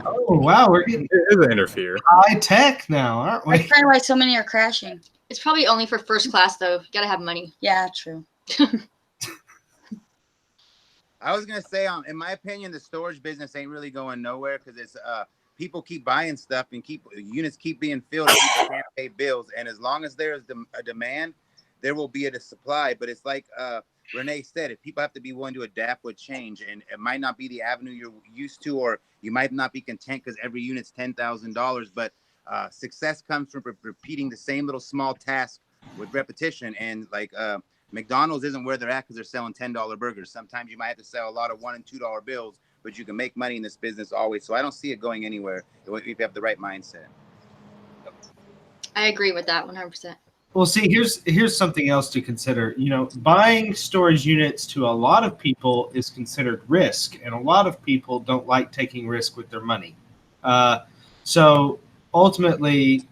Oh wow, we're getting It doesn't interfere. high tech now, aren't we? That's probably why so many are crashing. It's probably only for first class though. You gotta have money. Yeah, true. I was gonna say, in my opinion, the storage business ain't really going nowhere because it's people keep buying stuff and units keep being filled and people can't pay bills. And as long as there is a demand, there will be a supply. But it's like Rene said, if people have to be willing to adapt with change, and it might not be the avenue you're used to, or you might not be content because every unit's $10,000. But success comes from repeating the same little small task with repetition. And like McDonald's isn't where they're at because they're selling $10 burgers. Sometimes you might have to sell a lot of $1 and $2 bills, but you can make money in this business always. So I don't see it going anywhere if you have the right mindset. I agree with that 100%. Well, see, here's something else to consider. Buying storage units to a lot of people is considered risk, and a lot of people don't like taking risk with their money. So ultimately,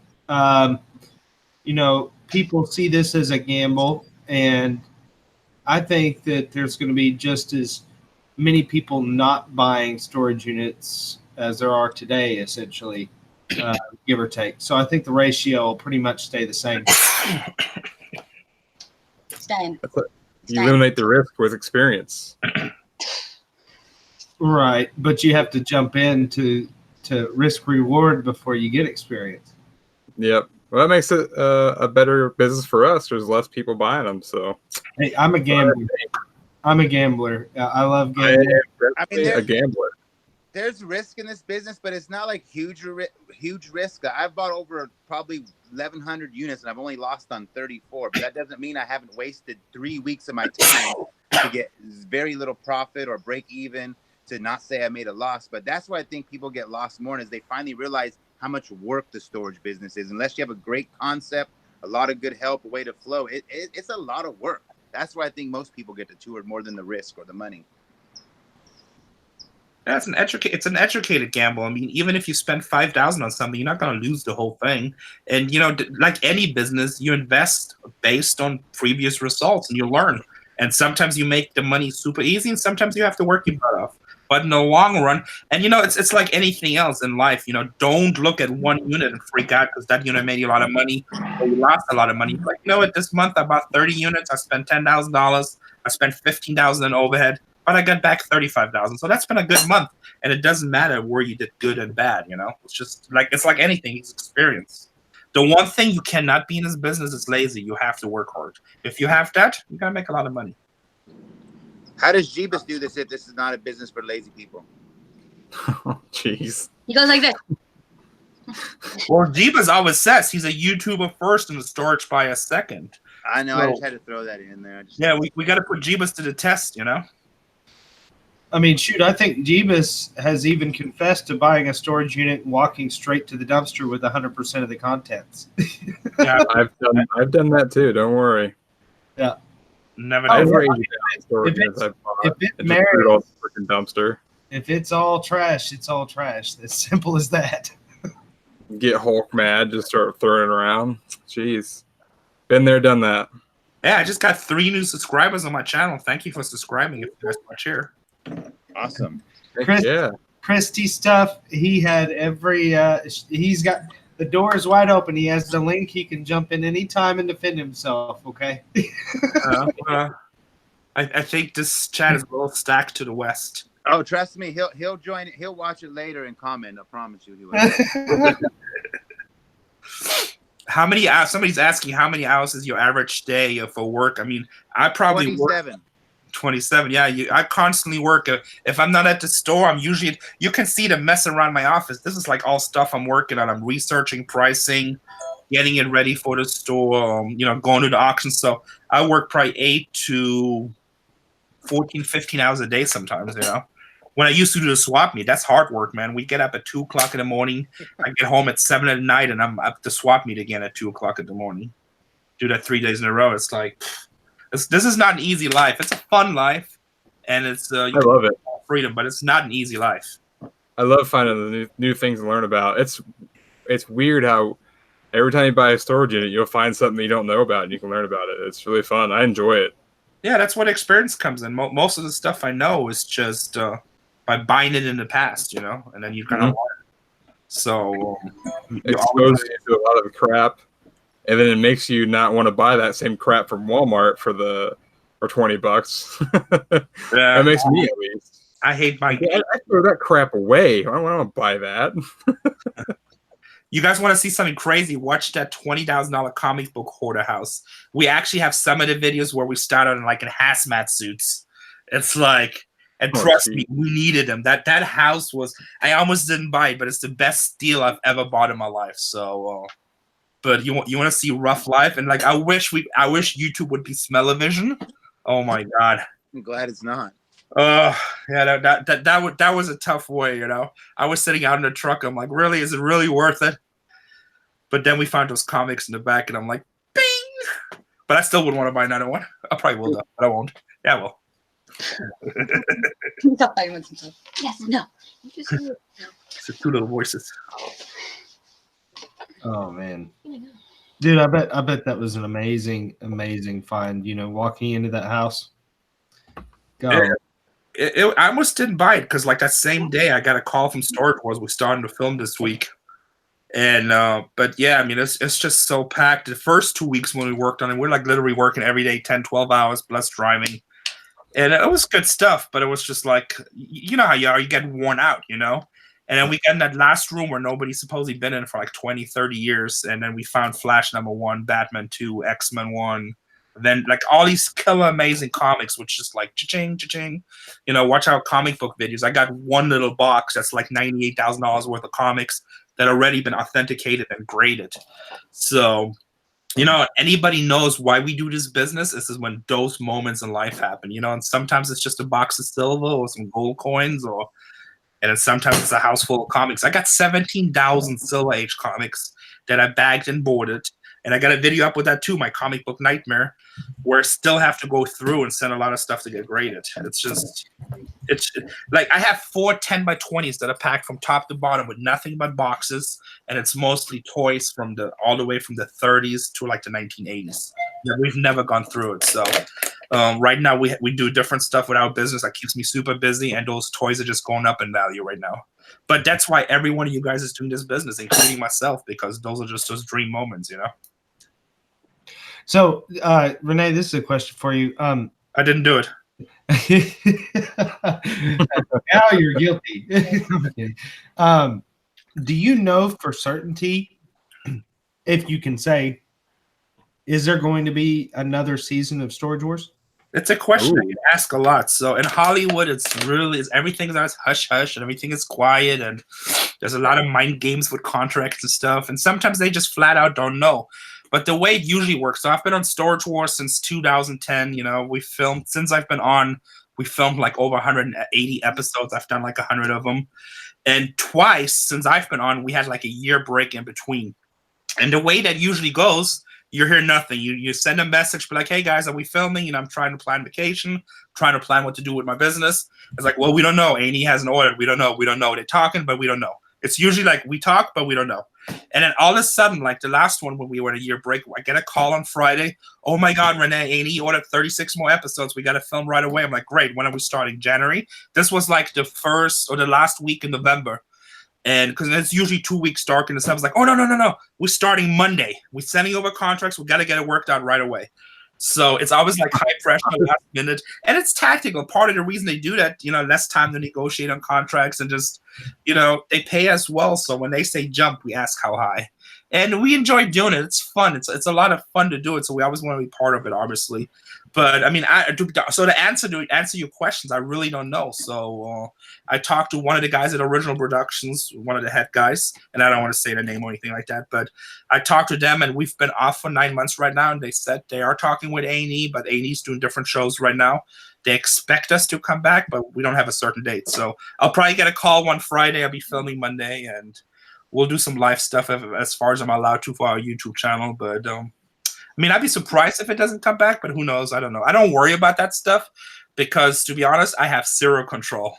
people see this as a gamble, and I think that there's going to be just as many people not buying storage units as there are today, essentially. Give or take. So I think the ratio will pretty much stay the same. Staying. You eliminate the risk with experience. Right, but you have to jump in to risk reward before you get experience. Yep. Well, that makes it a better business for us. There's less people buying them. So Hey, I'm a gambler. I'm a gambler. I love gambling. I mean, a gambler. There's risk in this business, but it's not like huge risk. I've bought over probably 1,100 units, and I've only lost on 34. But that doesn't mean I haven't wasted 3 weeks of my time to get very little profit or break even, to not say I made a loss. But that's why I think people get lost more, is they finally realize how much work the storage business is. Unless you have a great concept, a lot of good help, a way to flow, it's a lot of work. That's why I think most people get to tour more than the risk or the money. Yeah, it's an educated gamble. I mean, even if you spend $5,000 on something, you're not going to lose the whole thing. And like any business, you invest based on previous results, and you learn. And sometimes you make the money super easy, and sometimes you have to work your butt off. But in the long run, and it's like anything else in life. Don't look at one unit and freak out because that unit made you a lot of money or you lost a lot of money. Like, what? This month I bought 30 units. I spent $10,000. I spent $15,000 in overhead. But I got back 35,000, so that's been a good month. And it doesn't matter where you did good and bad. It's just it's like anything. It's experience. The one thing you cannot be in this business is lazy. You have to work hard. If you have that, you're gonna make a lot of money. How does Jeebus do this if this is not a business for lazy people? Jeez. He goes like this. Well, Jeebus always says he's a YouTuber first and a storage buyer second. I know. I just had to throw that in there. We got to put Jeebus to the test. I mean, shoot, I think Jeebus has even confessed to buying a storage unit and walking straight to the dumpster with 100% of the contents. Yeah, I've done that too. Don't worry. Yeah. Never. If it marries, all the freaking dumpster. If it's all trash, it's all trash. As simple as that. Get Hulk mad, just start throwing it around. Jeez. Been there, done that. Yeah, I just got 3 new subscribers on my channel. Thank you for subscribing. If you guys watch here. Awesome. Christy stuff. He had he's got the doors wide open. He has the link. He can jump in anytime and defend himself. Okay. I think this chat is a little stacked to the west. Oh, trust me, he'll join it. He'll watch it later and comment. I promise you, he will. How many hours? Somebody's asking how many hours is your average day for work? I mean, I probably 27. work 27. Yeah, I constantly work. If I'm not at the store, I'm usually. You can see the mess around my office. This is like all stuff I'm working on. I'm researching pricing, getting it ready for the store. Going to the auction. So I work probably 8 to 14, 15 hours a day sometimes. When I used to do the swap meet, that's hard work, man. We get up at 2 o'clock in the morning. I get home at 7 at night, and I'm up to swap meet again at 2 o'clock in the morning. Do that 3 days in a row. It's like. This is not an easy life. It's a fun life, and it's I love it. Freedom, but it's not an easy life. I love finding the new things to learn about. It's weird how every time you buy a storage unit, you'll find something you don't know about, and you can learn about it. It's really fun. I enjoy it. Yeah, that's what experience comes in. Most of the stuff I know is just by buying it in the past, and then you kind of learn. So it exposes you to a lot of crap. And then it makes you not want to buy that same crap from Walmart for $20. Yeah, that makes me at least. I hate buying. I throw that crap away. I don't want to buy that. You guys want to see something crazy? Watch that $20,000 comic book hoarder house. We actually have some of the videos where we started in hazmat suits. It's like, and trust me, we needed them. That house was. I almost didn't buy it, but it's the best deal I've ever bought in my life. So. But you want to see rough life, and I wish YouTube would be smell-o-vision. Oh my god! I'm glad it's not. Yeah, that was a tough way. I was sitting out in the truck. I'm like, really? Is it really worth it? But then we found those comics in the back, and I'm like, bing! But I still wouldn't want to buy another one. I probably will, though, but I won't. Yeah, I will. Stop fighting with himself. Yes, no. It's the 2 little voices. Oh man, dude! I bet that was an amazing find. Walking into that house. I almost didn't buy it because that same day I got a call from Storage Wars. We're starting to film this week, and but yeah, I mean it's just so packed. The first 2 weeks when we worked on it, we're literally working every day, 10, 12 hours plus driving. And it was good stuff, but it was just like, you know how you are, you get worn out, you know? And then we get in that last room where nobody's supposedly been in for like 20, 30 years. And then we found Flash #1, Batman 2, X-Men 1. Then like all these killer amazing comics, which just like cha-ching, cha-ching. You know, watch out comic book videos. I got one little box that's like $98,000 worth of comics that already been authenticated and graded. So, you know, anybody knows why we do this business. This is when those moments in life happen, you know, and sometimes it's just a box of silver or some gold coins, and then sometimes it's a house full of comics. I got 17,000 Silver Age comics that I bagged and boarded. And I got a video up with that too, my comic book nightmare, where I still have to go through and send a lot of stuff to get graded. And it's like I have 4 10x20s that are packed from top to bottom with nothing but boxes, and it's mostly toys from all the way from the 30s to like the 1980s. Yeah, we've never gone through it. So right now we do different stuff with our business that keeps me super busy, and those toys are just going up in value right now. But that's why every one of you guys is doing this business, including myself, because those are just those dream moments, you know. So, Rene, this is a question for you. I didn't do it. Now you're guilty. Do you know for certainty, if you can say, is there going to be another season of Storage Wars? It's a question I get asked a lot. So in Hollywood, everything is hush hush and everything is quiet, and there's a lot of mind games with contracts and stuff. And sometimes they just flat out don't know. But the way it usually works, so I've been on Storage Wars since 2010. You know, since I've been on, we filmed like over 180 episodes. I've done like 100 of them. And twice since I've been on, we had like a year break in between. And the way that usually goes, you hear nothing. You send a message, be like, hey guys, are we filming? You know, I'm trying to plan vacation, trying to plan what to do with my business. It's like, well, we don't know. A&E hasn't ordered. We don't know. They're talking, but we don't know. It's usually like we talk, but we don't know. And then all of a sudden, like the last one when we were in a year break, I get a call on Friday. Oh my God, Rene, A&E ordered 36 more episodes. We got to film right away. I'm like, great. When are we starting? January? This was like the first or the last week in November. And because it's usually 2 weeks dark in December, it's like, oh, no. We're starting Monday. We're sending over contracts. We got to get it worked out right away. So it's always like high pressure last minute. And it's tactical. Part of the reason they do that, you know, less time to negotiate on contracts and just, you know, they pay us well. So when they say jump, we ask how high. And we enjoy doing it. It's fun. It's a lot of fun to do it. So we always want to be part of it, obviously. But I mean, so to answer your questions, I really don't know. So I talked to one of the guys at Original Productions, one of the head guys, and I don't want to say the name or anything like that. But I talked to them, and we've been off for 9 months right now. And they said they are talking with A&E, but A&E's doing different shows right now. They expect us to come back, but we don't have a certain date. So I'll probably get a call one Friday. I'll be filming Monday, and we'll do some live stuff as far as I'm allowed to for our YouTube channel. But I mean, I'd be surprised if it doesn't come back, but who knows? I don't know. I don't worry about that stuff because, to be honest, I have zero control.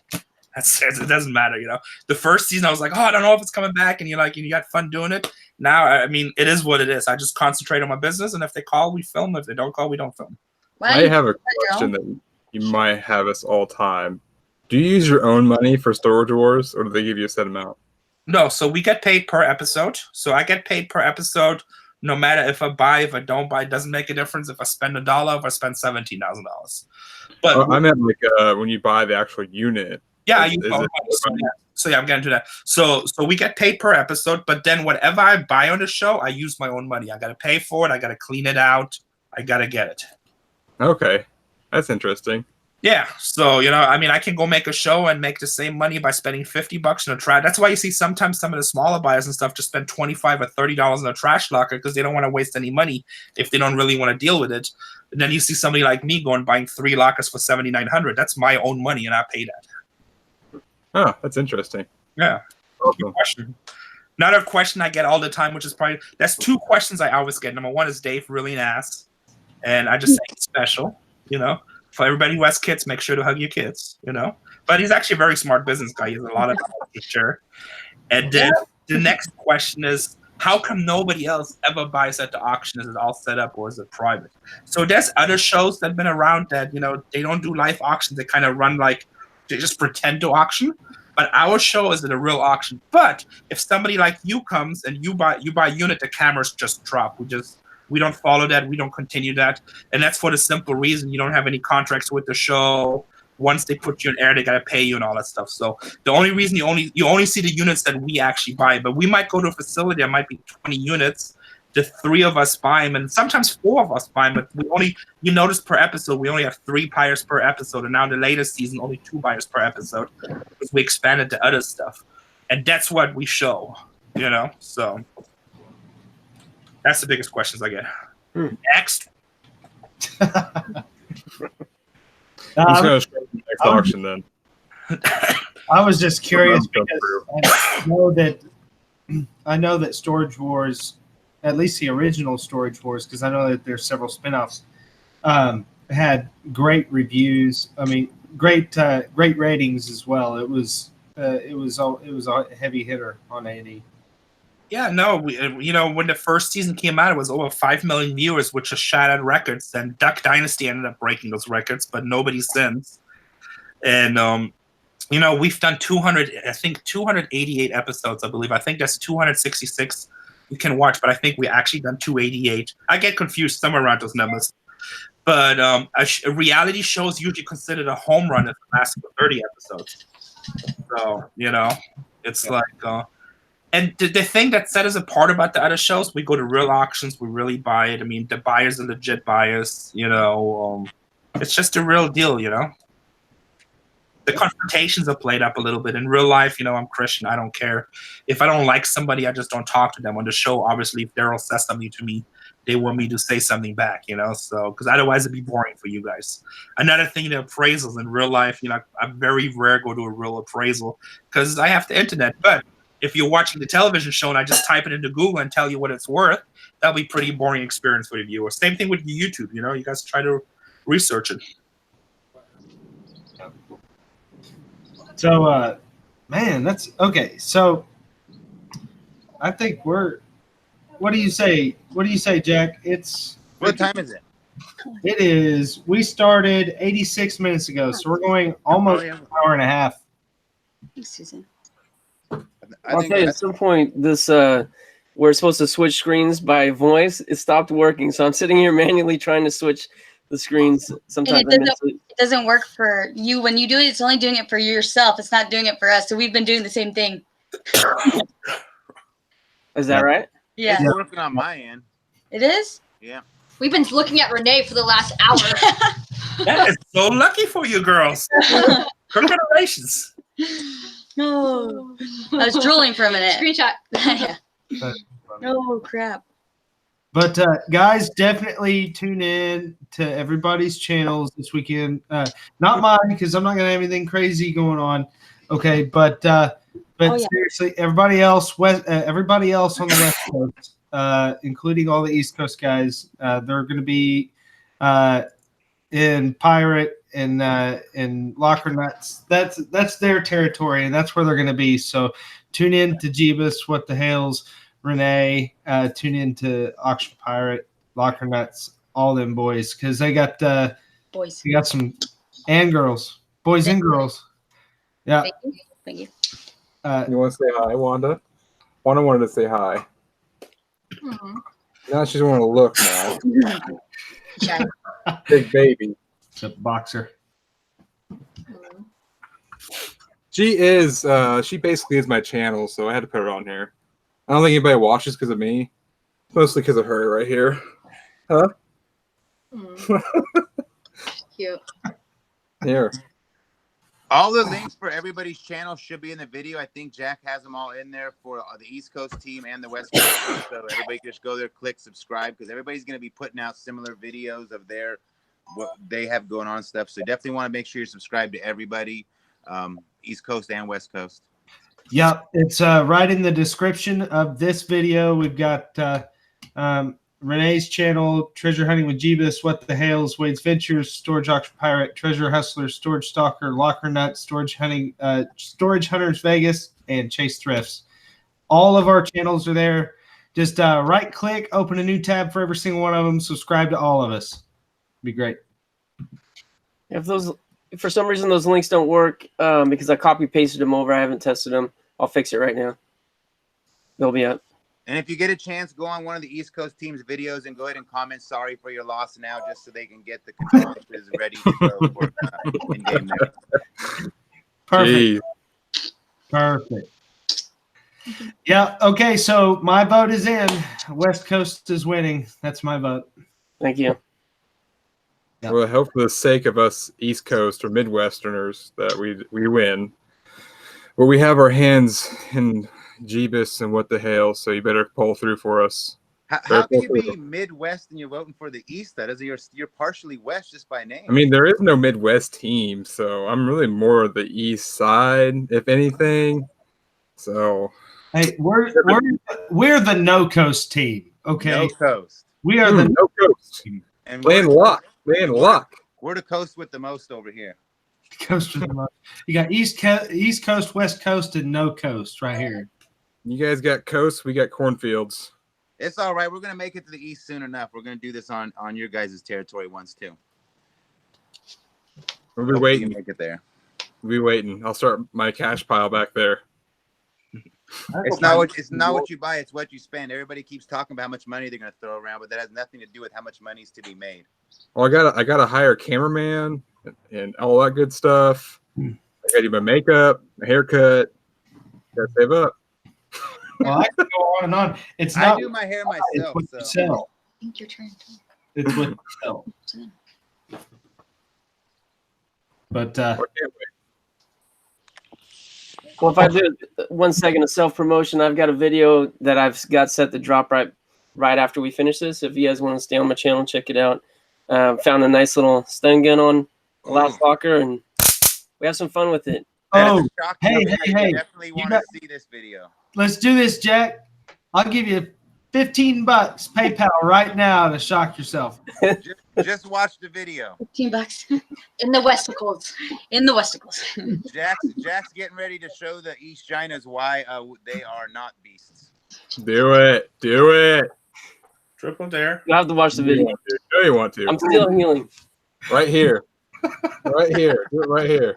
It doesn't matter, you know. The first season, I was like, oh, I don't know if it's coming back, and you got fun doing it. Now, I mean, it is what it is. I just concentrate on my business, and if they call, we film. If they don't call, we don't film. I have a question that you might have us all time. Do you use your own money for Storage Wars, or do they give you a set amount? No, so we get paid per episode. So I get paid per episode. No matter if I buy, if I don't buy, it doesn't make a difference if I spend $1, if I spend $17,000. But I meant like when you buy the actual unit. Yeah, so yeah, I'm getting to that. So we get paid per episode, but then whatever I buy on the show, I use my own money. I got to pay for it. I got to clean it out. I got to get it. Okay, that's interesting. Yeah, so, you know, I mean, I can go make a show and make the same money by spending $50 in a trash. That's why you see sometimes some of the smaller buyers and stuff just spend $25 or $30 in a trash locker because they don't want to waste any money if they don't really want to deal with it. And then you see somebody like me going buying 3 lockers for $7,900. That's my own money, and I pay that. Oh, that's interesting. Yeah. Awesome. Good question. Another question I get all the time, which is probably that's 2 questions I always get. Number 1 is Dave really an ass, and I just say it's special, you know. For everybody who has kids, make sure to hug your kids, you know. But he's actually a very smart business guy. He has a lot of teacher. And then the next question is, how come nobody else ever buys at the auction? Is it all set up or is it private? So there's other shows that have been around that, you know, they don't do live auctions. They kind of run like, they just pretend to auction. But our show is at a real auction. But if somebody like you comes and you buy a unit, the cameras just drop. We don't follow that. We don't continue that. And that's for the simple reason you don't have any contracts with the show. Once they put you in air, they gotta pay you and all that stuff. So the only reason you only see the units that we actually buy, but we might go to a facility that might be 20 units. The 3 of us buy them, and sometimes 4 of us buy them. But you notice per episode, we only have 3 buyers per episode, and now in the latest season, only 2 buyers per episode because we expanded to other stuff, and that's what we show. So that's the biggest questions I get. Next. I'm going to show the next auction then. I was just curious because I know that Storage Wars, at least the original Storage Wars, because I know that there's several spinoffs, had great reviews. I mean, great ratings as well. It was a heavy hitter on A&E. Yeah, no, when the first season came out, it was over 5 million viewers, which just shattered records. And Duck Dynasty ended up breaking those records, but nobody since. And we've done 288 episodes, I believe. I think that's 266 you can watch, but I think we actually done 288. I get confused somewhere around those numbers. But a reality show is usually considered a home run if it lasts for 30 episodes. So it's like. And the thing that set us apart about the other shows, we go to real auctions, we really buy it. I mean, the buyers are legit buyers, it's just a real deal, The confrontations are played up a little bit. In real life, I'm Christian, I don't care. If I don't like somebody, I just don't talk to them. On the show, obviously, if Daryl says something to me, they want me to say something back, so, because otherwise it'd be boring for you guys. Another thing, the appraisals in real life, I very rare go to a real appraisal because I have the internet, but if you're watching the television show and I just type it into Google and tell you what it's worth, that'll be a pretty boring experience for the viewer. Same thing with YouTube. You guys try to research it. So, man, that's okay. So, I think what do you say? What do you say, Jack? What time is it? It is. We started 86 minutes ago, so we're going almost an hour and a half. Thanks, Susan. I'll tell you, at some point, this we're supposed to switch screens by voice. It stopped working, so I'm sitting here manually trying to switch the screens. Sometimes And it doesn't work for you when you do it. It's only doing it for yourself. It's not doing it for us. So we've been doing the same thing. Is that right? Yeah. It's working on my end. It is? Yeah. We've been looking at Rene for the last hour. That is so lucky for you girls. Congratulations. No. I was drooling for a minute. Screenshot. Yeah. Oh, crap. But guys, definitely tune in to everybody's channels this weekend. Not mine, because I'm not gonna have anything crazy going on. Okay, but seriously, everybody else on the West Coast, including all the East Coast guys, they're gonna be in Pirate and Locker Nuts. That's their territory, and that's where they're gonna be. So tune in to Jeebus, What the Hales, Rene, tune in to Auction Pirate, Locker Nuts, all them boys, because they got boys. They got some and girls, boys and girls. Yeah. Thank you. You want to say hi, Wanda? Wanda wanted to say hi. Mm-hmm. Now she's want to look now. Big baby. It's a boxer. She is. She basically is my channel, so I had to put her on here. I don't think anybody watches because of me. Mostly because of her right here. Huh? Cute. Here. All the links for everybody's channel should be in the video. I think Jack has them all in there for the East Coast team and the West Coast team. So everybody can just go there, click subscribe, because everybody's going to be putting out similar videos of what they have going on stuff. So definitely want to make sure you're subscribed to everybody, East Coast and West Coast. Yep, it's right in the description of this video. We've got Renee's channel, Treasure Hunting with Jeebus, What the Hales, Wade's Ventures, Storage Auction Pirate, Treasure Hustler, Storage Stalker, Locker Nuts, Storage Hunting, Storage Hunters Vegas, and Chase Thrifts. All of our channels are there. Just right click, open a new tab for every single one of them. Subscribe to all of us. It'd be great. If for some reason those links don't work because I copy pasted them over, I haven't tested them. I'll fix it right now. They'll be up. And if you get a chance, go on one of the East Coast team's videos and go ahead and comment sorry for your loss now, just so they can get the condolences ready to go for in-game there. Perfect. Perfect. Yeah. Okay. So my vote is in. West Coast is winning. That's my vote. Thank you. Yeah. Well, I hope for the sake of us East Coast or Midwesterners that we win. But we have our hands in Jeebus and what the hell, so you better pull through for us. How can you be Midwest and you're voting for the East? That is, you're partially West just by name. I mean, there is no Midwest team, so I'm really more of the East side, if anything. So, hey, we're the No Coast team. Okay, No Coast. We are the No Coast. And landlocked. We're the coast with the most over here. Coast with the most. You got East Coast, West Coast, and No Coast right here. You guys got coasts, we got cornfields. It's all right. We're gonna make it to the East soon enough. We're gonna do this on your guys' territory once too. We'll be waiting. Make it there. We'll be waiting. I'll start my cash pile back there. It's not what you buy, it's what you spend. Everybody keeps talking about how much money they're gonna throw around, but that has nothing to do with how much money is to be made. Well, I gotta hire a cameraman and all that good stuff. I gotta do my makeup, my haircut. Gotta save up. Well, I can go on and on. It's I not. do my hair myself. It's what you So. sell. I think your turn. It's what you sell. But Well, if I do 1 second of self-promotion, I've got a video that I've got set to drop right after we finish this. If you guys want to stay on my channel, check it out. Found a nice little stun gun on a loud locker, and we have some fun with it. oh, hey, I definitely want to see this video. Let's do this, Jack. I'll give you $15 PayPal right now to shock yourself. Just watch the video. $15 in the Westicles. In the Westicles. Jack's getting ready to show the East Ginas why they are not beasts. Do it. Triple dare. You have to watch the video. No, you want to. I'm still healing. Right here. Right here. Do it right here.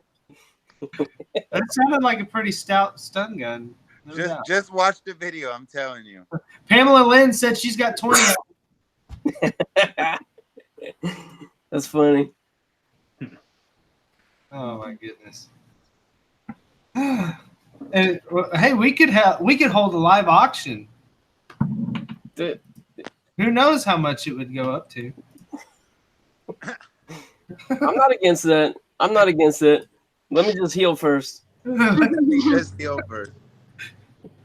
That sounded like a pretty stout stun gun. No doubt. Just watch the video. I'm telling you. Pamela Lynn said she's got 20. That's funny. Oh my goodness. And hey, we could hold a live auction. Dude. Who knows how much it would go up to? I'm not against that. I'm not against it. Let me just heal first. Just heal first.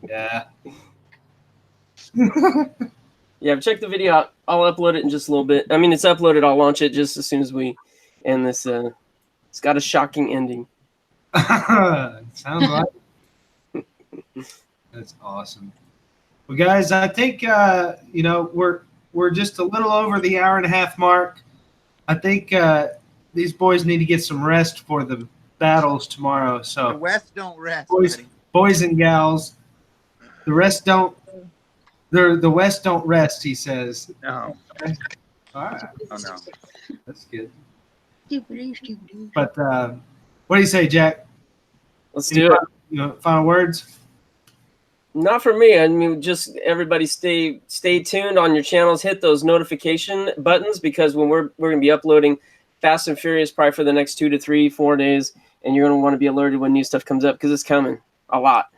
Yeah. Yeah, check the video out. I'll upload it in just a little bit. I mean, it's uploaded. I'll launch it just as soon as we end this. It's got a shocking ending. Sounds like that's awesome. Well, guys, I think we're just a little over the hour-and-a-half mark. I think these boys need to get some rest for the battles tomorrow. So the West don't rest, boys and gals. The West don't rest, he says. No. Okay. All right. Oh no. That's good. But what do you say, Jack? Let's do it. Final words? Not for me. I mean, just everybody stay tuned on your channels. Hit those notification buttons, because when we're going to be uploading Fast and Furious probably for the next 2 to 3, 4 days, and you're going to want to be alerted when new stuff comes up, because it's coming a lot.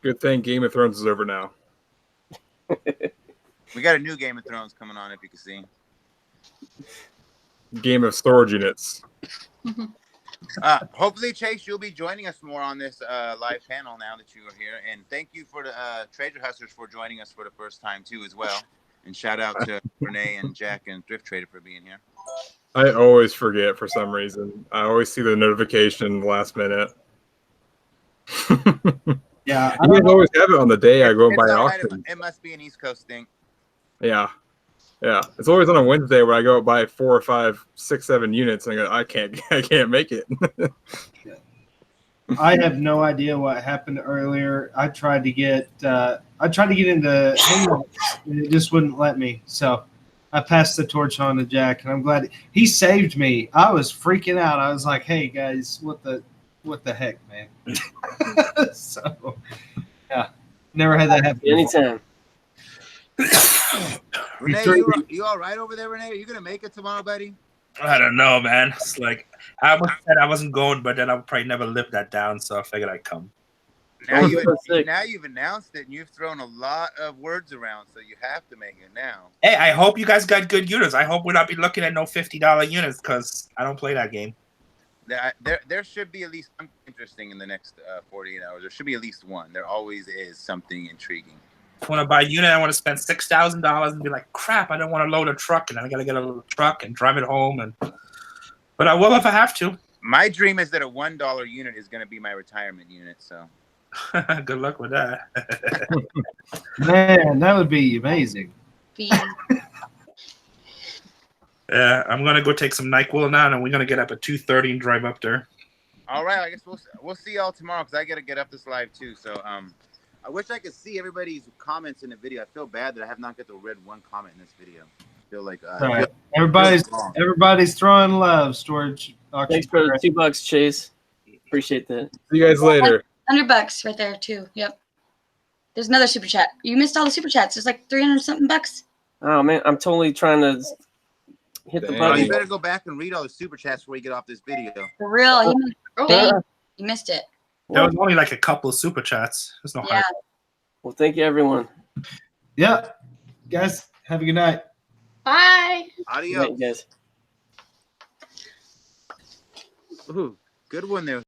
Good thing Game of Thrones is over now. We got a new Game of Thrones coming on, if you can see. Game of storage units. Hopefully, Chase, you'll be joining us more on this live panel now that you are here. And thank you for the Trader Hustlers for joining us for the first time, too, as well. And shout out to Rene and Jack and Thrift Trader for being here. I always forget for some reason. I always see the notification last minute. Yeah. You guys always have it on the day I go and buy auction. It must be an East Coast thing. Yeah. Yeah. It's always on a Wednesday where I go buy 4 or 5, 6, 7 units and I go, I can't make it. I have no idea what happened earlier. I tried to get into Hangouts and it just wouldn't let me. So I passed the torch on to Jack, and I'm glad he saved me. I was freaking out. I was like, "Hey guys, what the heck, man?" So yeah, never had that happen. Anytime. Rene, you all right over there, Rene? Are you gonna make it tomorrow, buddy? I don't know, man. It's like I almost said I wasn't going, but then I would probably never live that down, so I figured I'd come. Now you've announced it, and you've thrown a lot of words around, so you have to make it now. Hey, I hope you guys got good units. I hope we're not be looking at no $50 units because I don't play that game. There should be at least something interesting in the next 48 hours. There should be at least one. There always is something intriguing. I want to buy a unit. I want to spend $6,000 and be like, crap, I don't want to load a truck, and then I got to get a little truck and drive it home. But I will if I have to. My dream is that a $1 unit is going to be my retirement unit. So, good luck with that. Man, that would be amazing. Yeah, I'm gonna go take some NyQuil now, and we're gonna get up at 2:30 and drive up there. All right, I guess we'll see y'all tomorrow because I got to get up this live too. So, I wish I could see everybody's comments in the video. I feel bad that I have not got to read one comment in this video. I feel like right. Everybody's throwing love. Storage. Thanks for the $2, Chase. Appreciate that. See you guys later. $100 right there too. Yep. There's another super chat. You missed all the super chats. There's like 300 something bucks. Oh man, I'm totally trying to hit the button. You better go back and read all the super chats before you get off this video. For real, you missed it. There was only like a couple of super chats. There's no hype. Well, thank you, everyone. Yeah, guys, have a good night. Bye. Adios. Good night, guys. Ooh, good one there.